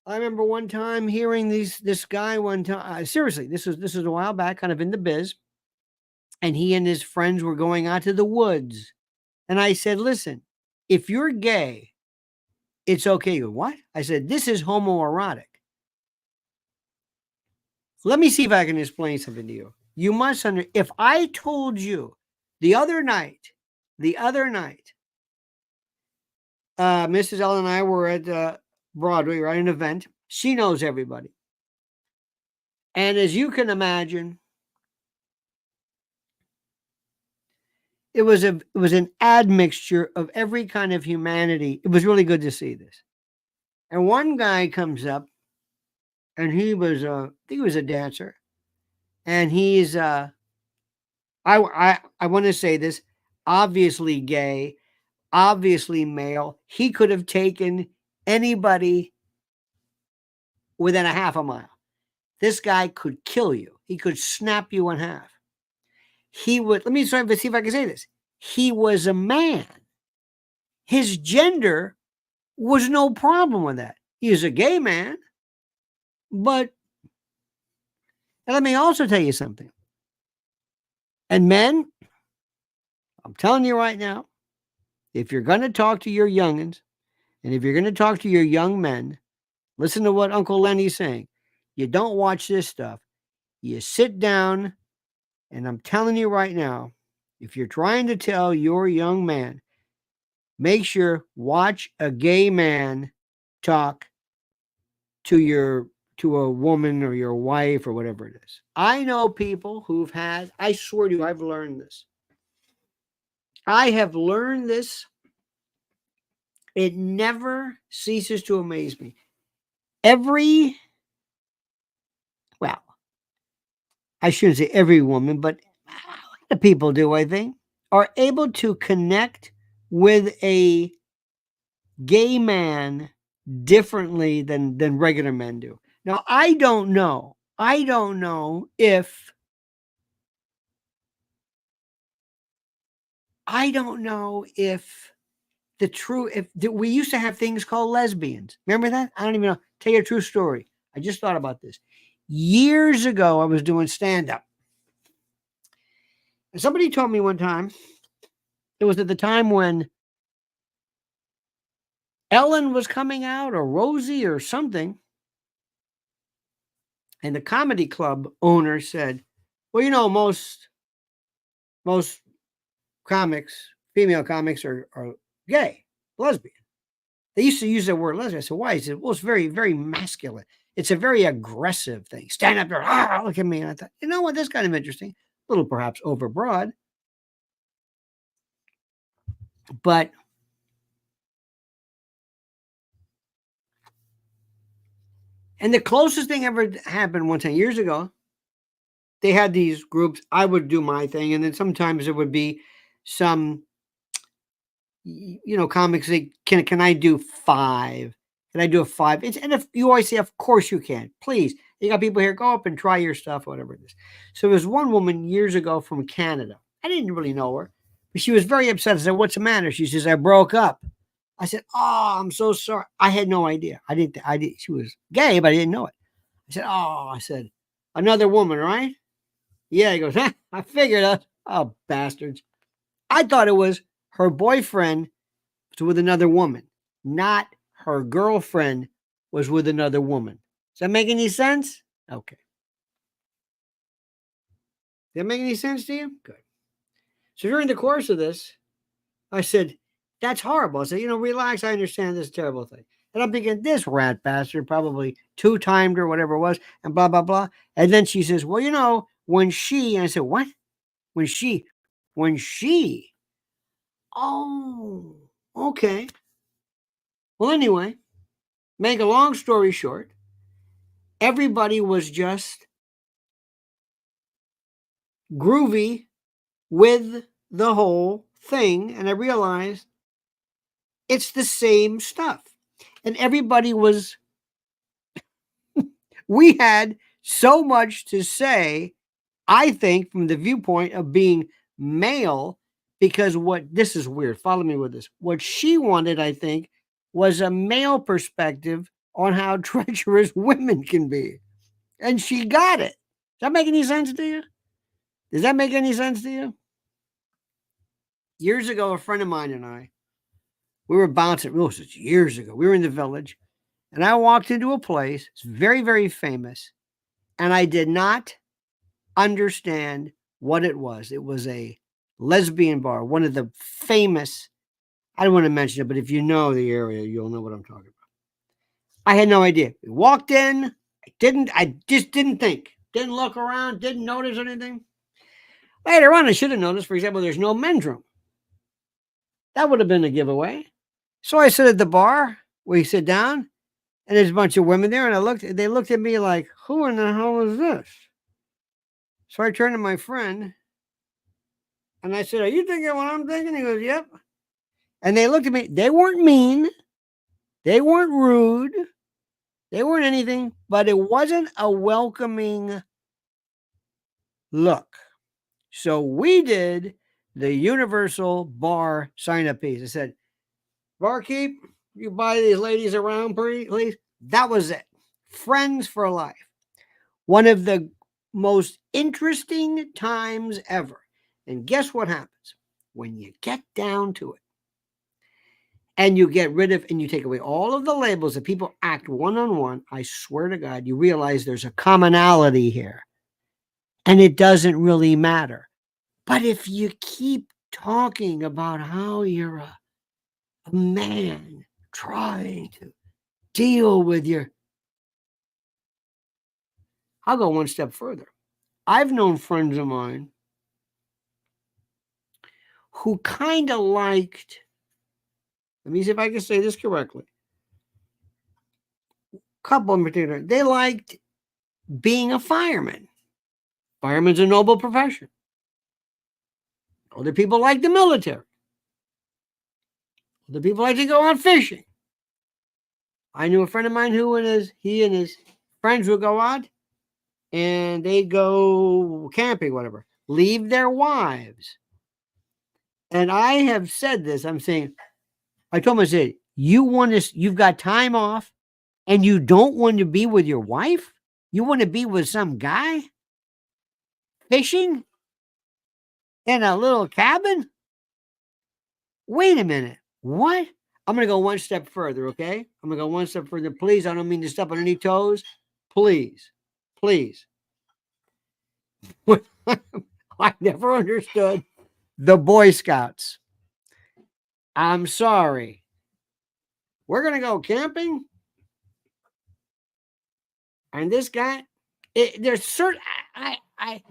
I remember one time hearing this guy one time. Seriously, this is a while back, kind of in the biz. And he and his friends were going out to the woods. And I said, listen, if you're gay, it's okay. You go, what? I said, this is homoerotic. Let me see if I can explain something to you. You must understand. If I told you the other night, Mrs. Ellen and I were at Broadway, right? An event. She knows everybody. And as you can imagine, it was an admixture of every kind of humanity. It was really good to see this. And one guy comes up, and he was I think he was a dancer. And he's I want to say this, obviously gay, obviously male. He could have taken anybody within a half a mile. This guy could kill you. He could snap you in half. He would, let me try to see if I can say this. He was a man. His gender was no problem with that. He is a gay man. But, and let me also tell you something. And men, I'm telling you right now, if you're going to talk to your youngins, and if you're going to talk to your young men, listen to what Uncle Lenny's saying. You don't watch this stuff. You sit down, and I'm telling you right now, if you're trying to tell your young man, make sure watch a gay man talk to a woman or your wife or whatever it is. I know people who've had, I swear to you, I've learned this. I have learned this. It never ceases to amaze me. Well, I shouldn't say every woman, but a lot of people do, I think, are able to connect with a gay man differently than regular men do. Now, I don't know if we used to have things called lesbians. Remember that? I don't even know. Tell you a true story. I just thought about this. Years ago, I was doing stand-up. And somebody told me one time, it was at the time when Ellen was coming out, or Rosie or something. And the comedy club owner said, well, you know, most comics, female comics are gay, lesbian. They used to use the word lesbian. I said, why? He said, well, it's very, very masculine. It's a very aggressive thing. Stand up there, look at me. And I thought, you know what? That's kind of interesting. A little perhaps overbroad. But and the closest thing ever happened one time years ago, they had these groups. I would do my thing. And then sometimes there would be some, comics say, can I do 5? Can I do a 5? And if you always say, of course you can, please. You got people here, go up and try your stuff, whatever it is. So there was one woman years ago from Canada. I didn't really know her, but she was very upset. I said, what's the matter? She says, I broke up. I said, oh, I'm so sorry. I had no idea. I didn't. She was gay, but I didn't know it. I said, another woman, right? Yeah. He goes, I figured out. Oh, bastards. I thought it was her boyfriend was with another woman, not her girlfriend was with another woman. Does that make any sense? Okay. Does that make any sense to you? Good. So during the course of this, I said, that's horrible. I said, relax. I understand this terrible thing. And I'm thinking, this rat bastard probably two-timed her, whatever it was, and blah, blah, blah. And then she says, well, when she, and I said, what? When she, oh, okay. Well, anyway, make a long story short, everybody was just groovy with the whole thing. And I realized it's the same stuff. And everybody was, we had so much to say, I think, from the viewpoint of being male, because this is weird. Follow me with this. What she wanted, I think, was a male perspective on how treacherous women can be. And she got it. Does that make any sense to you? Does that make any sense to you? Years ago, a friend of mine and I, we were bouncing, years ago, we were in the Village, and I walked into a place, it's very, very famous, and I did not understand what it was. It was a lesbian bar, one of the famous, I don't want to mention it, but if you know the area, you'll know what I'm talking about. I had no idea. We walked in, I just didn't think, didn't look around, didn't notice anything. Later on, I should have noticed, for example, there's no men's room. That would have been a giveaway. So I sit at the bar, we sit down, and there's a bunch of women there, and they looked at me like, who in the hell is this? So I turned to my friend, and I said, are you thinking what I'm thinking? He goes, yep. And they looked at me. They weren't mean. They weren't rude. They weren't anything, but it wasn't a welcoming look. So we did the universal bar sign-up piece. I said, barkeep, you buy these ladies around, please. That was it. Friends for life. One of the most interesting times ever. And guess what happens? When you get down to it, and you get rid of, and you take away all of the labels that people act one-on-one, I swear to God, you realize there's a commonality here. And it doesn't really matter. But if you keep talking about how you're a man trying to deal with I'll go one step further. I've known friends of mine who kind of liked, let me see if I can say this correctly. A couple in particular, they liked being a fireman. Fireman's a noble profession. Other people like the military. Other people like to go out fishing. I knew a friend of mine who he and his friends would go out and they'd go camping, whatever, leave their wives. And I have said this, I told him, I said, you've got time off and you don't want to be with your wife? You want to be with some guy fishing in a little cabin? Wait a minute. What? I'm going to go one step further, okay? I'm going to go one step further. Please, I don't mean to step on any toes. Please. I never understood the Boy Scouts. I'm sorry. We're going to go camping? And this guy, there's certain, I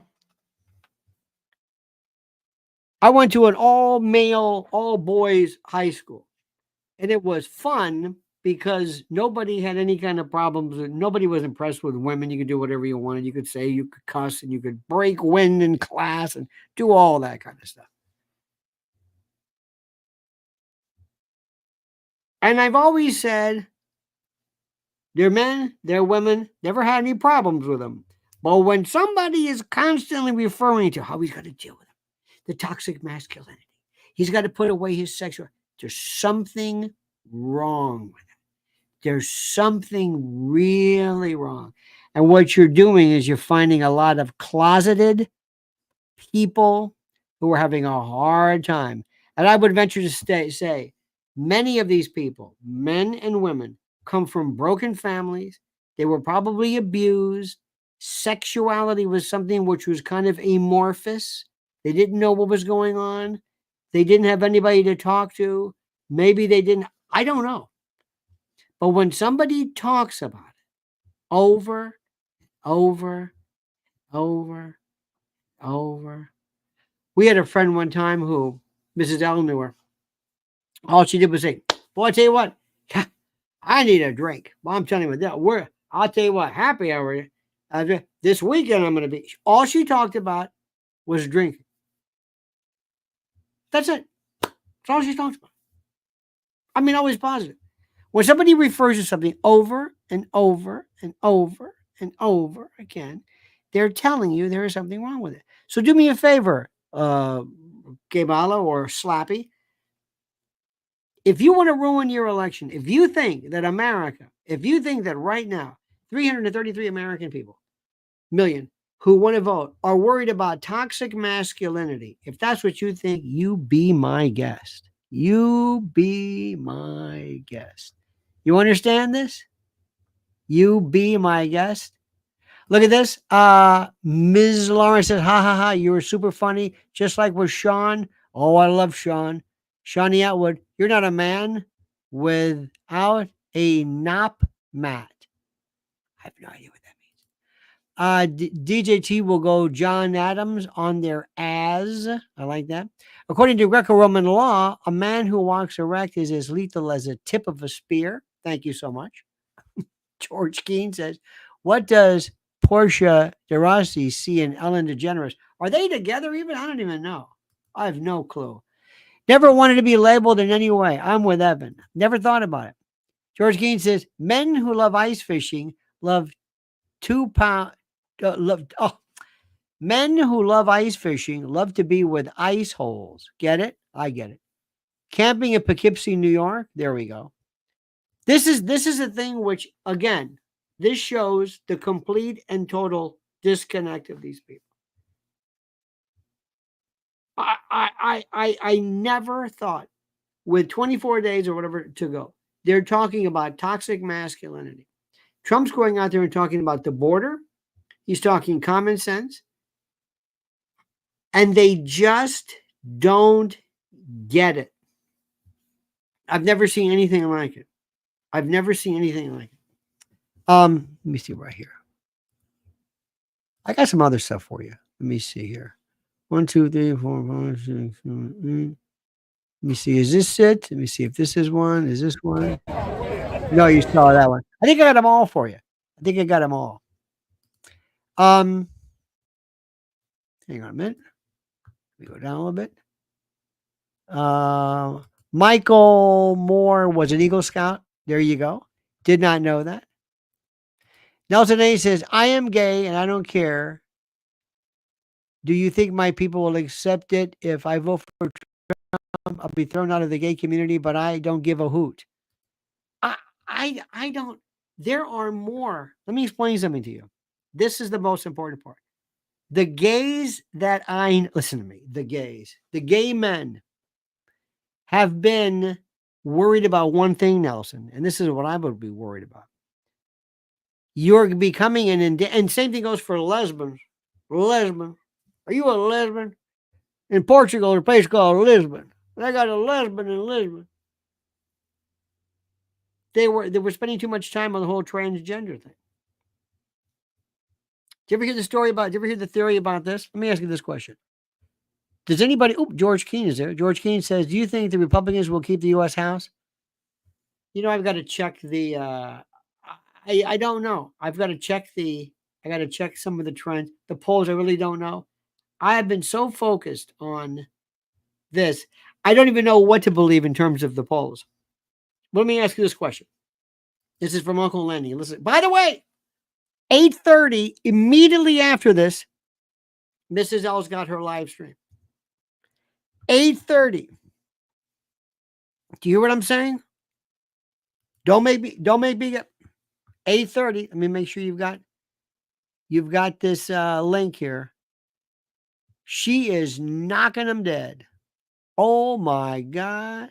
went to an all-male, all-boys high school. And it was fun because nobody had any kind of problems. Nobody was impressed with women. You could do whatever you wanted. You could say, you could cuss, and you could break wind in class and do all that kind of stuff. And I've always said, they're men, they're women, never had any problems with them. But when somebody is constantly referring to how he's got to deal with them, the toxic masculinity, he's got to put away his sexual, there's something wrong with it. There's something really wrong. And what you're doing is you're finding a lot of closeted people who are having a hard time. And I would venture to say many of these people, men and women, come from broken families, They were probably abused. Sexuality was something which was kind of amorphous. They didn't know what was going on. They didn't have anybody to talk to. Maybe they didn't. I don't know. But when somebody talks about it over, over, we had a friend one time who, Mrs. L knew her. All she did was say, boy, I tell you what, I need a drink. Well, I'm telling you what, I'll tell you what, happy hour. This weekend I'm going to be. All she talked about was drinking. That's it. That's all she talks about. I mean, always positive. When somebody refers to something over and over and over and over again, they're telling you there is something wrong with it. So do me a favor, Kamala or Slappy. If you want to ruin your election, if you think that right now, 333 American people, million, who want to vote are worried about toxic masculinity, if that's what you think, you be my guest. You be my guest. You understand this? You be my guest. Look at this. Ms. Lawrence says, ha ha ha, you were super funny, just like with Sean. Oh, I love Sean. Shawnee Atwood, you're not a man without a nop mat. I have no idea what that means. DJT will go John Adams on their as. I like that. According to Greco-Roman law, a man who walks erect is as lethal as a tip of a spear. Thank you so much. George Keene says, what does Portia de Rossi see in Ellen DeGeneres? Are they together even? I don't even know. I have no clue. Never wanted to be labeled in any way. I'm with Evan. Never thought about it. George Keene says, men who love ice fishing love 2 pound. Men who love ice fishing love to be with ice holes. Get it? I get it. Camping in Poughkeepsie, New York. There we go. This is a thing which, again, this shows the complete and total disconnect of these people. I never thought, with 24 days or whatever to go, they're talking about toxic masculinity. Trump's going out there and talking about the border. He's talking common sense. And they just don't get it. I've never seen anything like it. I've never seen anything like it. Let me see right here. I got some other stuff for you. Let me see here. 1, 2, 3, 4, 5, 6, 7, 8. Let me see. Is this it? Let me see if this is one. Is this one? No, you saw that one. I think I got them all for you. I think I got them all. Hang on a minute. Let me go down a little bit. Michael Moore was an Eagle Scout. There you go. Did not know that. Nelson A says, I am gay and I don't care. Do you think my people will accept it if I vote for Trump? I'll be thrown out of the gay community, but I don't give a hoot. I don't. There are more. Let me explain something to you. This is the most important part. The gays that listen to me, the gay men have been worried about one thing, Nelson, and this is what I would be worried about. You're becoming and same thing goes for lesbians. Lesbian. Are you a lesbian? In Portugal, there's a place called Lisbon. They got a lesbian in Lisbon. They were spending too much time on the whole transgender thing. Did you ever hear the story about, did you ever hear the theory about this? Let me ask you this question. Does anybody, George Keene is there. George Keene says, do you think the Republicans will keep the U.S. House? You know, I've got to check the, I don't know. I got to check some of the trends. The polls, I really don't know. I have been so focused on this. I don't even know what to believe in terms of the polls. Let me ask you this question. This is from Uncle Lenny. Listen, by the way, 8:30, immediately after this, Mrs. L's got her live stream. 8:30. Do you hear what I'm saying? Don't make me get 8:30. Let me make sure you've got this link here. She is knocking them dead. Oh my God.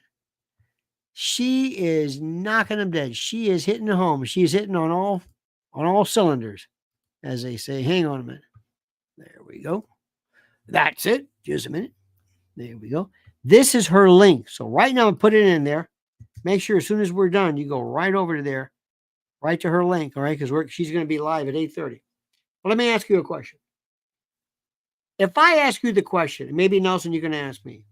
She is knocking them dead. She is hitting home. She's hitting on on all cylinders, as they say. Hang on a minute. There we go. That's it. Just a minute. There we go. This is her link. So right now, put it in there. Make sure as soon as we're done, you go right over to there, right to her link, all right? Because she's going to be live at 8:30. But let me ask you a question. If I ask you the question, maybe Nelson, you're going to ask me,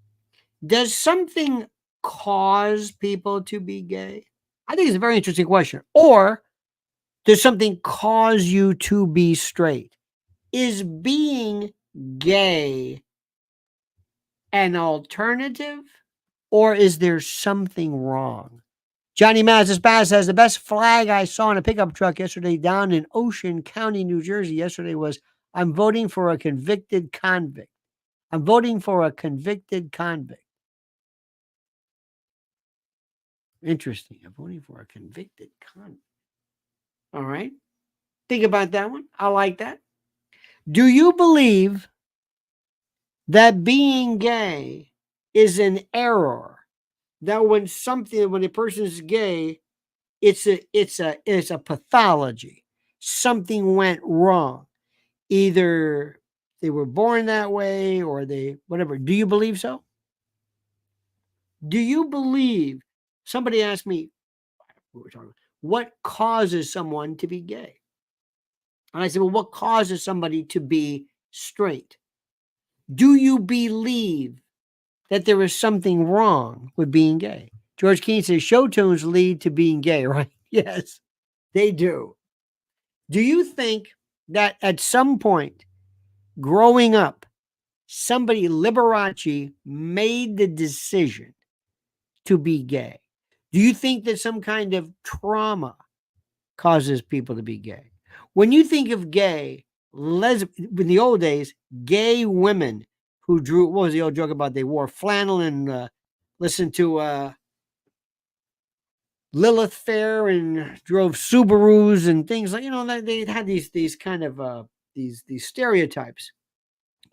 does something cause people to be gay? I think it's a very interesting question. Or does something cause you to be straight? Is being gay an alternative, or is there something wrong? Johnny Maz's Bass says the best flag I saw in a pickup truck yesterday down in Ocean County, New Jersey yesterday was, I'm voting for a convicted convict. I'm voting for a convicted convict. Interesting. I'm voting for a convicted convict. All right. Think about that one. I like that. Do you believe that being gay is an error? That when a person is gay, it's a pathology. Something went wrong. Either they were born that way or they whatever. Do you believe so? Do you believe? Somebody asked me, what causes someone to be gay? And I said, well, what causes somebody to be straight? Do you believe that there is something wrong with being gay? George Keane says show tunes lead to being gay, right? Yes, they do. Do you think that at some point growing up, somebody, Liberace, made the decision to be gay? Do you think that some kind of trauma causes people to be gay? When you think of gay, in the old days, gay women who drew, what was the old joke about? They wore flannel and listened to Lilith Fair and drove Subarus and things like, they had these kind of these stereotypes.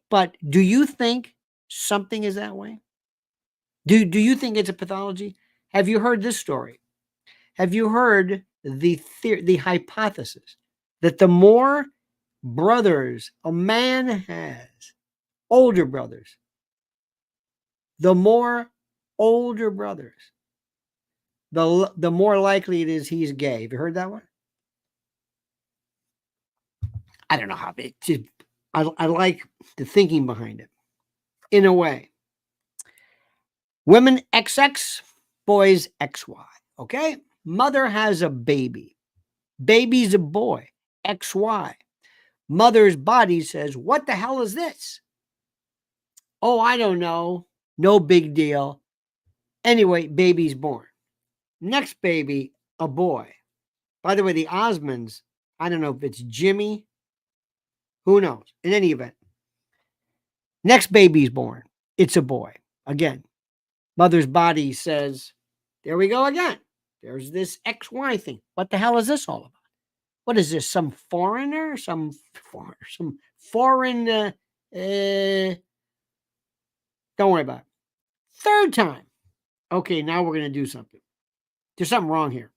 But do you think something is that way? Do you think it's a pathology? Have you heard this story? Have you heard the hypothesis that the more brothers a man has, older brothers, the more older brothers, the more likely it is he's gay? Have you heard that one? I don't know how big. I like the thinking behind it. In a way, women XX, boys XY. Okay, mother has a baby. Baby's a boy. XY. Mother's body says, "What the hell is this?" Oh, I don't know. No big deal. Anyway, baby's born. Next baby, a boy. By the way, the Osmonds, I don't know if it's Jimmy. Who knows? In any event, next baby's born. It's a boy. Again, mother's body says, there we go again. There's this XY thing. What the hell is this all about? What is this? Some foreigner? Some foreign... don't worry about it. Third time. Okay, now we're going to do something. There's something wrong here.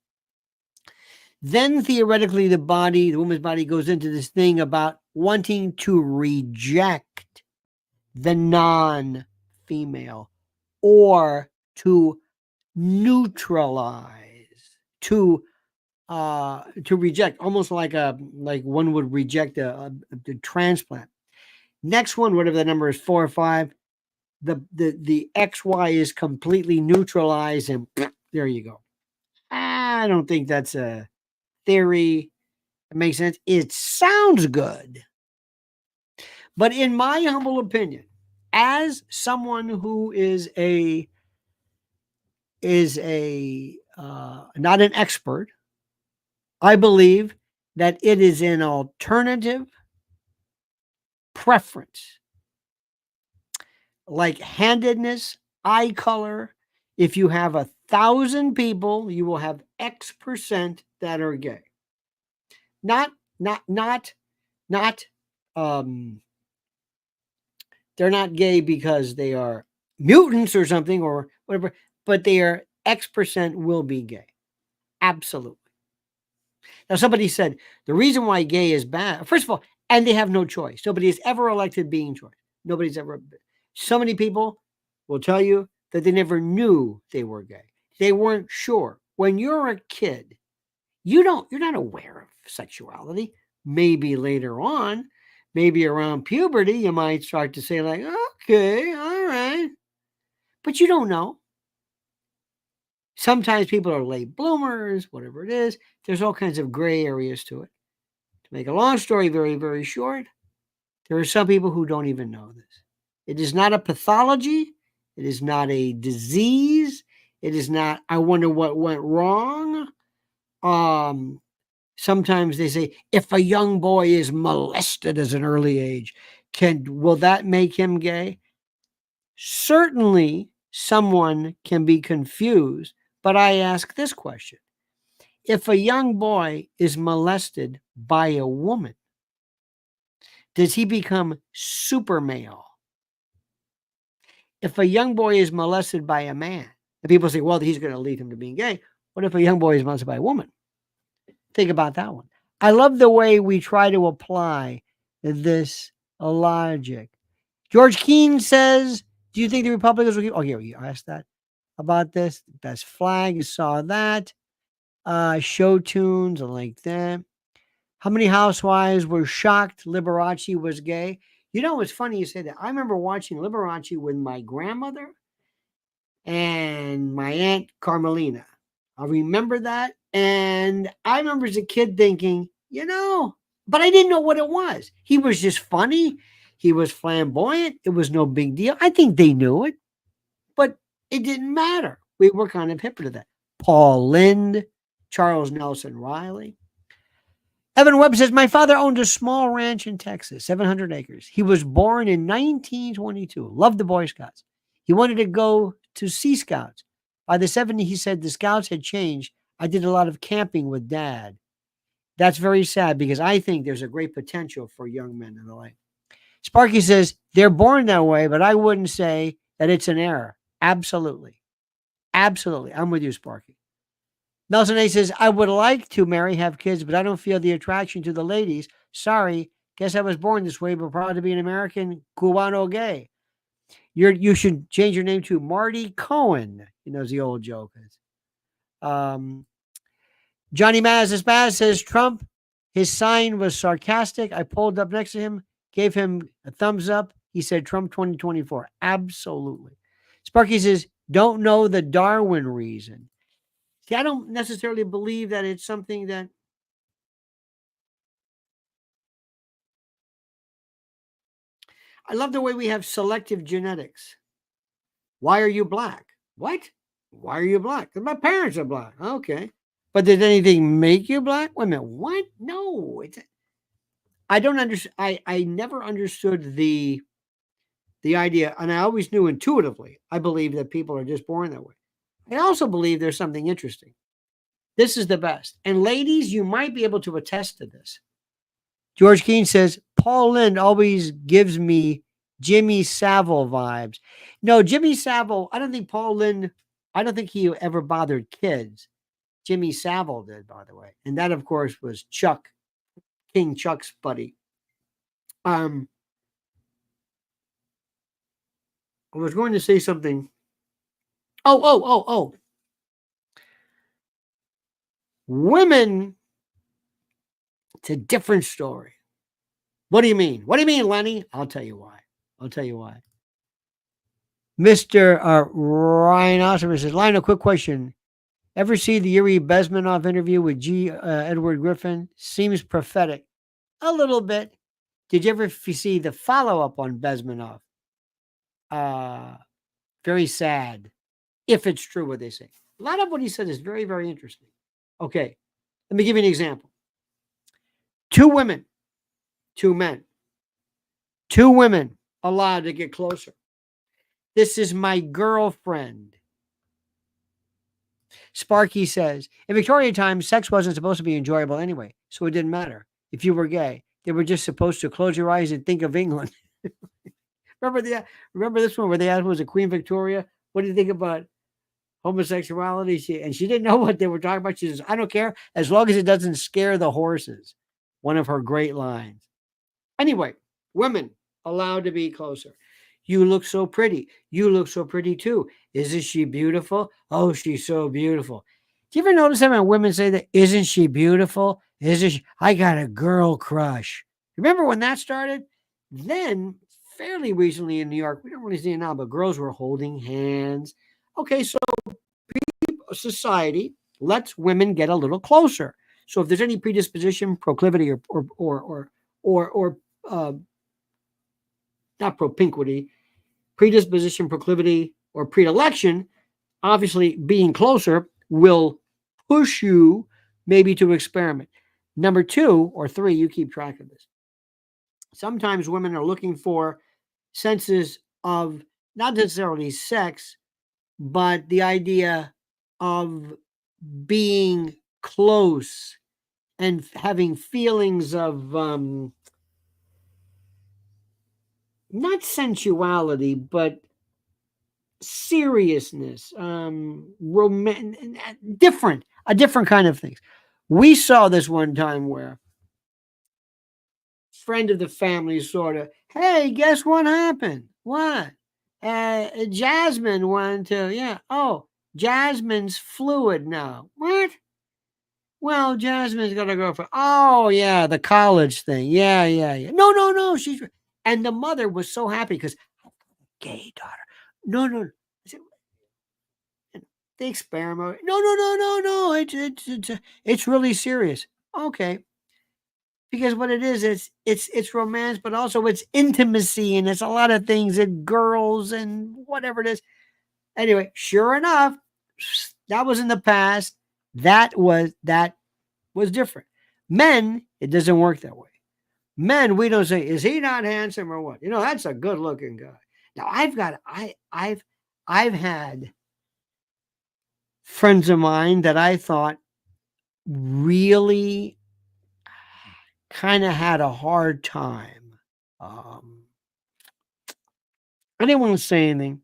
Then theoretically, the woman's body goes into this thing about wanting to reject the non-female or to neutralize, to reject, almost like one would reject a transplant. Next one, whatever the number is, 4 or 5, the XY is completely neutralized, and there you go. I don't think that's a theory. It makes sense. It sounds good. But in my humble opinion, as someone who is not an expert, I believe that it is an alternative preference, like handedness, eye color. If you have 1,000 people, you will have X% that are gay. Not they're not gay because they are mutants or something or whatever, but they are X% will be gay. Absolutely. Now, somebody said the reason why gay is bad, first of all, and they have no choice. Nobody has ever elected being choice. Nobody's ever. So many people will tell you that they never knew they were gay. They weren't sure. When you're a kid, you're not aware of sexuality. Maybe later on, maybe around puberty, you might start to say like, okay, all right. But you don't know. Sometimes people are late bloomers, whatever it is. There's all kinds of gray areas to it. To make a long story very, very short, there are some people who don't even know this. It is not a pathology. It is not a disease. It is not, I wonder what went wrong. Sometimes they say, if a young boy is molested at an early age, will that make him gay? Certainly, someone can be confused, but I ask this question. If a young boy is molested by a woman, does he become super male? If a young boy is molested by a man, and people say, well, he's going to lead him to being gay. What if a young boy is molested by a woman? Think about that one. I love the way we try to apply this logic. George Keane says, do you think the Republicans will keep? Oh, yeah, you asked that about this. Best flag, you saw that. Show tunes, I like that. How many housewives were shocked Liberace was gay? You know, it's funny you say that. I remember watching Liberace with my grandmother and my aunt Carmelina. I remember that. And I remember as a kid thinking, but I didn't know what it was. He was just funny. He was flamboyant. It was no big deal. I think they knew it, but it didn't matter. We were kind of hip to that. Paul Lynde, Charles Nelson Riley. Evan Webb says, my father owned a small ranch in Texas, 700 acres. He was born in 1922. Loved the Boy Scouts. He wanted to go to Sea Scouts. By the 70s, he said the Scouts had changed. I did a lot of camping with Dad. That's very sad because I think there's a great potential for young men in the life. Sparky says, they're born that way, but I wouldn't say that it's an error. Absolutely. Absolutely. I'm with you, Sparky. Nelson A says, I would like to marry, have kids, but I don't feel the attraction to the ladies. Sorry. Guess I was born this way, but proud to be an American Cubano gay. You should change your name to Marty Cohen. As the old joke is. Johnny Mazes says, Trump, his sign was sarcastic. I pulled up next to him, gave him a thumbs up. He said, Trump 2024. Absolutely. Sparky says, don't know the Darwin reason. See, I don't necessarily believe that it's something that I love the way we have selective genetics. Why are you black? What? Why are you black? Because my parents are black. Okay. But did anything make you black? Wait a minute. What? No. I don't understand. I never understood the idea, and I always knew intuitively. I believe that people are just born that way. I also believe there's something interesting. This is the best. And ladies, you might be able to attest to this. George Keane says, Paul Lynde always gives me Jimmy Savile vibes. No, Jimmy Savile, I don't think Paul Lynde, I don't think he ever bothered kids. Jimmy Savile did, by the way. And that, of course, was King Chuck's buddy. I was going to say something. Oh. Women, it's a different story. What do you mean? What do you mean, Lenny? I'll tell you why. Mr. Ryan Osman says, Lionel, quick question. Ever see the Yuri Bezmenov interview with Edward Griffin? Seems prophetic. A little bit. Did you ever see the follow-up on Bezmenov? Very sad. If it's true what they say. A lot of what he said is very, very interesting. Okay. Let me give you an example. 2 women, 2 men, 2 women allowed to get closer. This is my girlfriend. Sparky says, in Victorian times, sex wasn't supposed to be enjoyable anyway, so it didn't matter. If you were gay, they were just supposed to close your eyes and think of England. Remember this one where they asked, was it Queen Victoria? What do you think about homosexuality. She didn't know what they were talking about. She says, I don't care as long as it doesn't scare the horses. One of her great lines. Anyway, women allowed to be closer. You look so pretty. You look so pretty too. Isn't she beautiful? Oh, she's so beautiful. Do you ever notice that when women say that? Isn't she beautiful? Isn't she? I got a girl crush. Remember when that started? Then, fairly recently in New York, we don't really see it now, but girls were holding hands. Okay, so society lets women get a little closer. So if there's any predisposition, proclivity, or not propinquity, predisposition, proclivity, or predilection, obviously being closer will push you maybe to experiment. Number 2 or 3, you keep track of this. Sometimes women are looking for senses of not necessarily sex, but the idea of being close and having feelings of not sensuality, but seriousness, a different kind of things. We saw this one time where friend of the family sort of, hey, guess what happened? What? Jasmine wanted to, Jasmine's fluid now. What? Well, Jasmine's got a girlfriend. Oh, yeah, the college thing. Yeah. No. And the mother was so happy because gay daughter. No. They experiment. No. It's really serious. Okay. Because what it is, it's romance, but also it's intimacy, and it's a lot of things, and girls and whatever it is. Anyway, sure enough, that was in the past. That was different. Men, it doesn't work that way. Men, we don't say, is he not handsome or what? That's a good looking guy. Now I've had friends of mine that I thought really kind of had a hard time. I didn't want to say anything,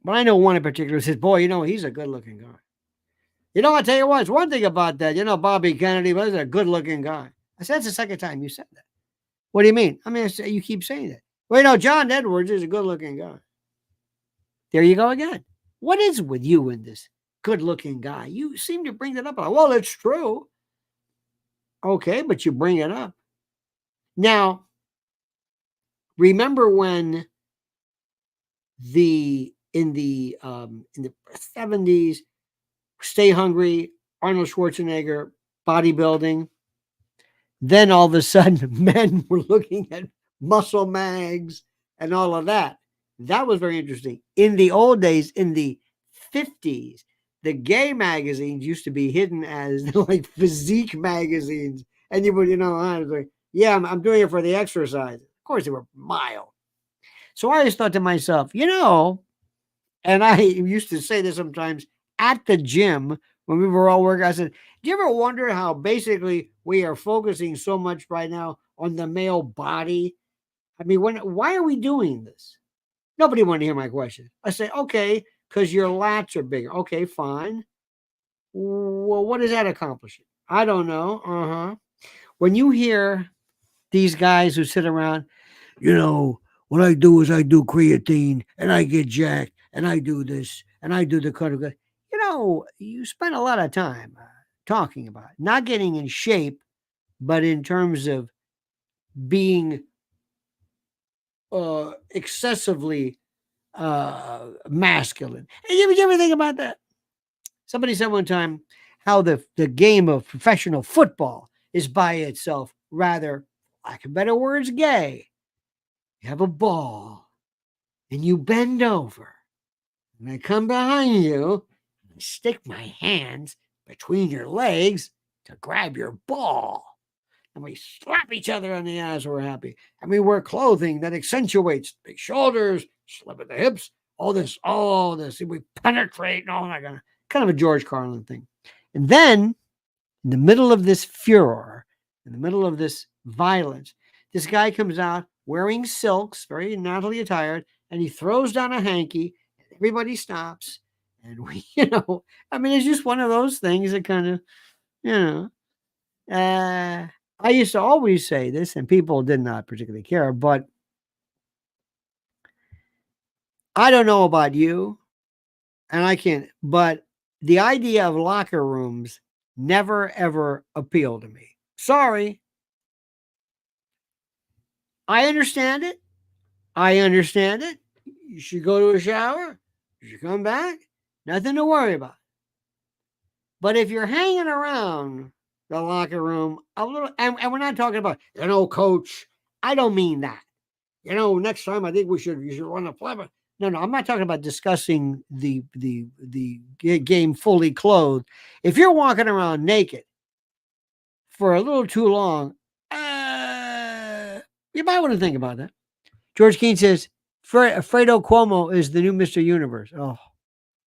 but I know one in particular says, boy, he's a good looking guy. I'll tell you what, it's one thing about that. Bobby Kennedy was a good looking guy. I said, that's the second time you said that. What do you mean? I mean, you keep saying that. Well, John Edwards is a good looking guy. There you go again. What is with you and this good looking guy? You seem to bring that up. Well, it's true. Okay, but you bring it up. Now, remember when in the 70s, Stay Hungry, Arnold Schwarzenegger, bodybuilding. Then all of a sudden, men were looking at muscle mags and all of that. That was very interesting. In the old days, in the 50s, the gay magazines used to be hidden as like physique magazines. And you would, I was like, yeah, I'm doing it for the exercise. Of course, they were mild. So I always thought to myself, and I used to say this sometimes at the gym when we were all working. I said, do you ever wonder how basically we are focusing so much right now on the male body? I mean, why are we doing this? Nobody wanted to hear my question. I say, okay, because your lats are bigger. Okay, fine. Well, what is that accomplishing? I don't know. When you hear these guys who sit around, what I do is I do creatine and I get jacked and I do this and I do the cut of, you spend a lot of time talking about it. Not getting in shape, but in terms of being excessively masculine. Did you ever think about that? Somebody said one time how the game of professional football is by itself rather, lack of better words, gay. You have a ball and you bend over and I come behind you and stick my hands between your legs to grab your ball. And we slap each other on the ass. We're happy. And we wear clothing that accentuates big shoulders, slip at the hips, all this. And we penetrate and all that kind of a George Carlin thing. And then in the middle of this furor, in the middle of this violence, this guy comes out wearing silks, very naughtily attired, and he throws down a hanky. And everybody stops. And we, I mean, it's just one of those things that kind of, I used to always say this, and people did not particularly care, but I don't know about you, and I can't, but the idea of locker rooms never, ever appealed to me. Sorry. I understand it. You should go to a shower. You should come back. Nothing to worry about. But if you're hanging around the locker room a little, and we're not talking about, coach, I don't mean that. Next time I think you should run a play. No, I'm not talking about discussing the game fully clothed. If you're walking around naked for a little too long, you might want to think about that. George Keane says, Fredo Cuomo is the new Mr. Universe. Oh,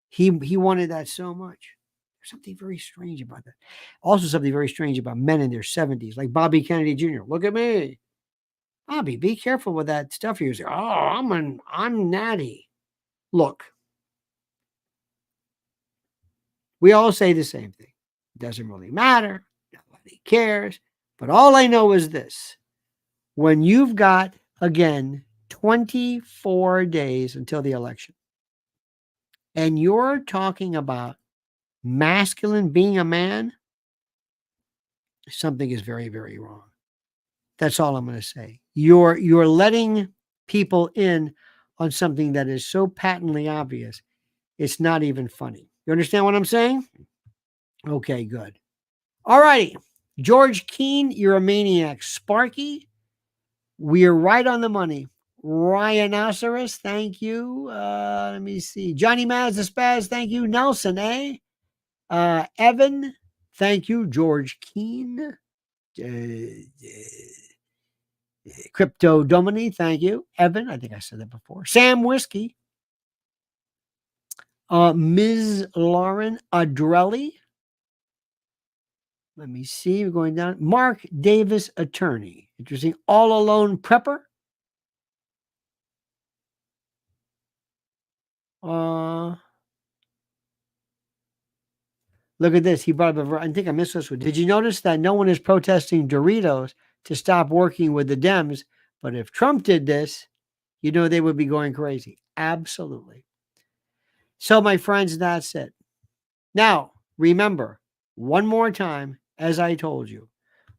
he wanted that so much. There's something very strange about that. Also something very strange about men in their 70s, like Bobby Kennedy Jr. Look at me. Bobby, be careful with that stuff you're saying. Oh, I'm natty. Look, we all say the same thing. It doesn't really matter. Nobody cares. But all I know is this. When you've got, again, 24 days until the election, and you're talking about masculine being a man, something is very, very wrong. That's all I'm going to say. You're letting people in on something that is so patently obvious, it's not even funny. You understand what I'm saying? Okay, good. All righty. George Keane, you're a maniac. Sparky, we're right on the money. Rhinoceros, thank you. Let me see. Johnny Maz the Spaz, thank you. Nelson, Evan, thank you. George Keane. Crypto Domini, thank you. Evan, I think I said that before. Sam Whiskey. Ms. Lauren Adrelli. Let me see. We're going down. Mark Davis, attorney. Interesting. All Alone Prepper. Look at this. He brought up, I think I missed this one. Did you notice that no one is protesting Doritos to stop working with the Dems? But if Trump did this, they would be going crazy. Absolutely. So, my friends, that's it. Now, remember, one more time, as I told you,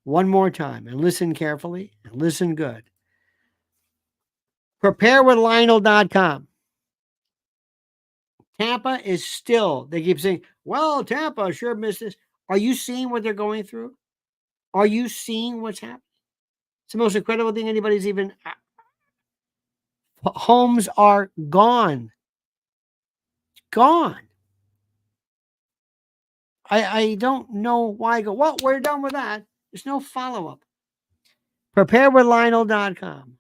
one more time, and listen carefully and listen good. Preparewithlionel.com. Tampa is still, they keep saying, well, Tampa sure missed this. Are you seeing what they're going through? Are you seeing what's happening? It's the most incredible thing anybody's even. Homes are gone. Gone. I don't know why I go, well, we're done with that. There's no follow-up. Preparewithlionel.com.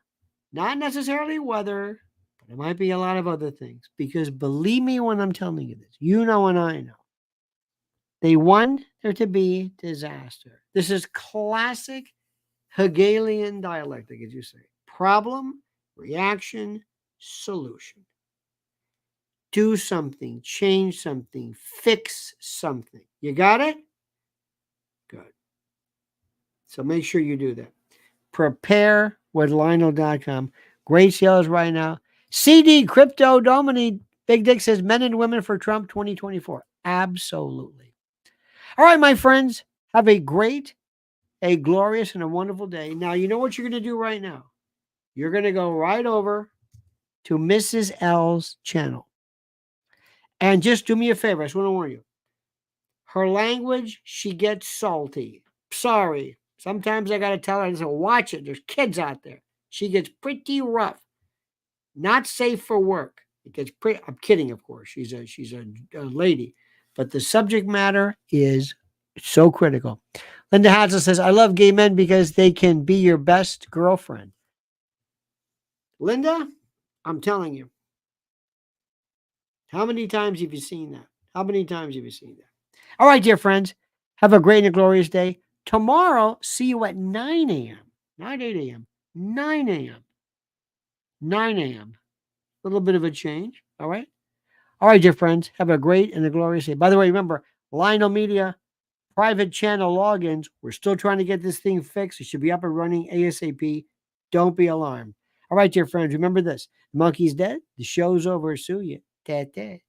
Not necessarily weather, but it might be a lot of other things. Because believe me when I'm telling you this, and I know. They want there to be disaster. This is classic Hegelian dialectic, as you say. Problem, reaction, solution. Do something, change something, fix something. You got it? Good. So make sure you do that. Preparewithlionel.com. Great sales right now. CD Crypto Domini. Big Dick says men and women for Trump 2024. Absolutely. All right, my friends. Have a great, a glorious, and a wonderful day. Now, you know what you're going to do right now? You're going to go right over to Mrs. L's channel. And just do me a favor. I just want to warn you. Her language, she gets salty. Sorry. Sometimes I got to tell her, watch it. There's kids out there. She gets pretty rough. Not safe for work. It gets pretty. I'm kidding, of course. She's a lady. But the subject matter is so critical. Linda Hazel says, I love gay men because they can be your best girlfriend. Linda, I'm telling you. How many times have you seen that? How many times have you seen that? All right, dear friends. Have a great and glorious day. Tomorrow, see you at 9 a.m. Not 8 a.m. 9 a.m. 9 a.m. A little bit of a change. All right. All right, dear friends, have a great and a glorious day. By the way, remember, Lionel Media, private channel logins. We're still trying to get this thing fixed. It should be up and running ASAP. Don't be alarmed. All right, dear friends, remember this. The monkey's dead. The show's over. Sue you.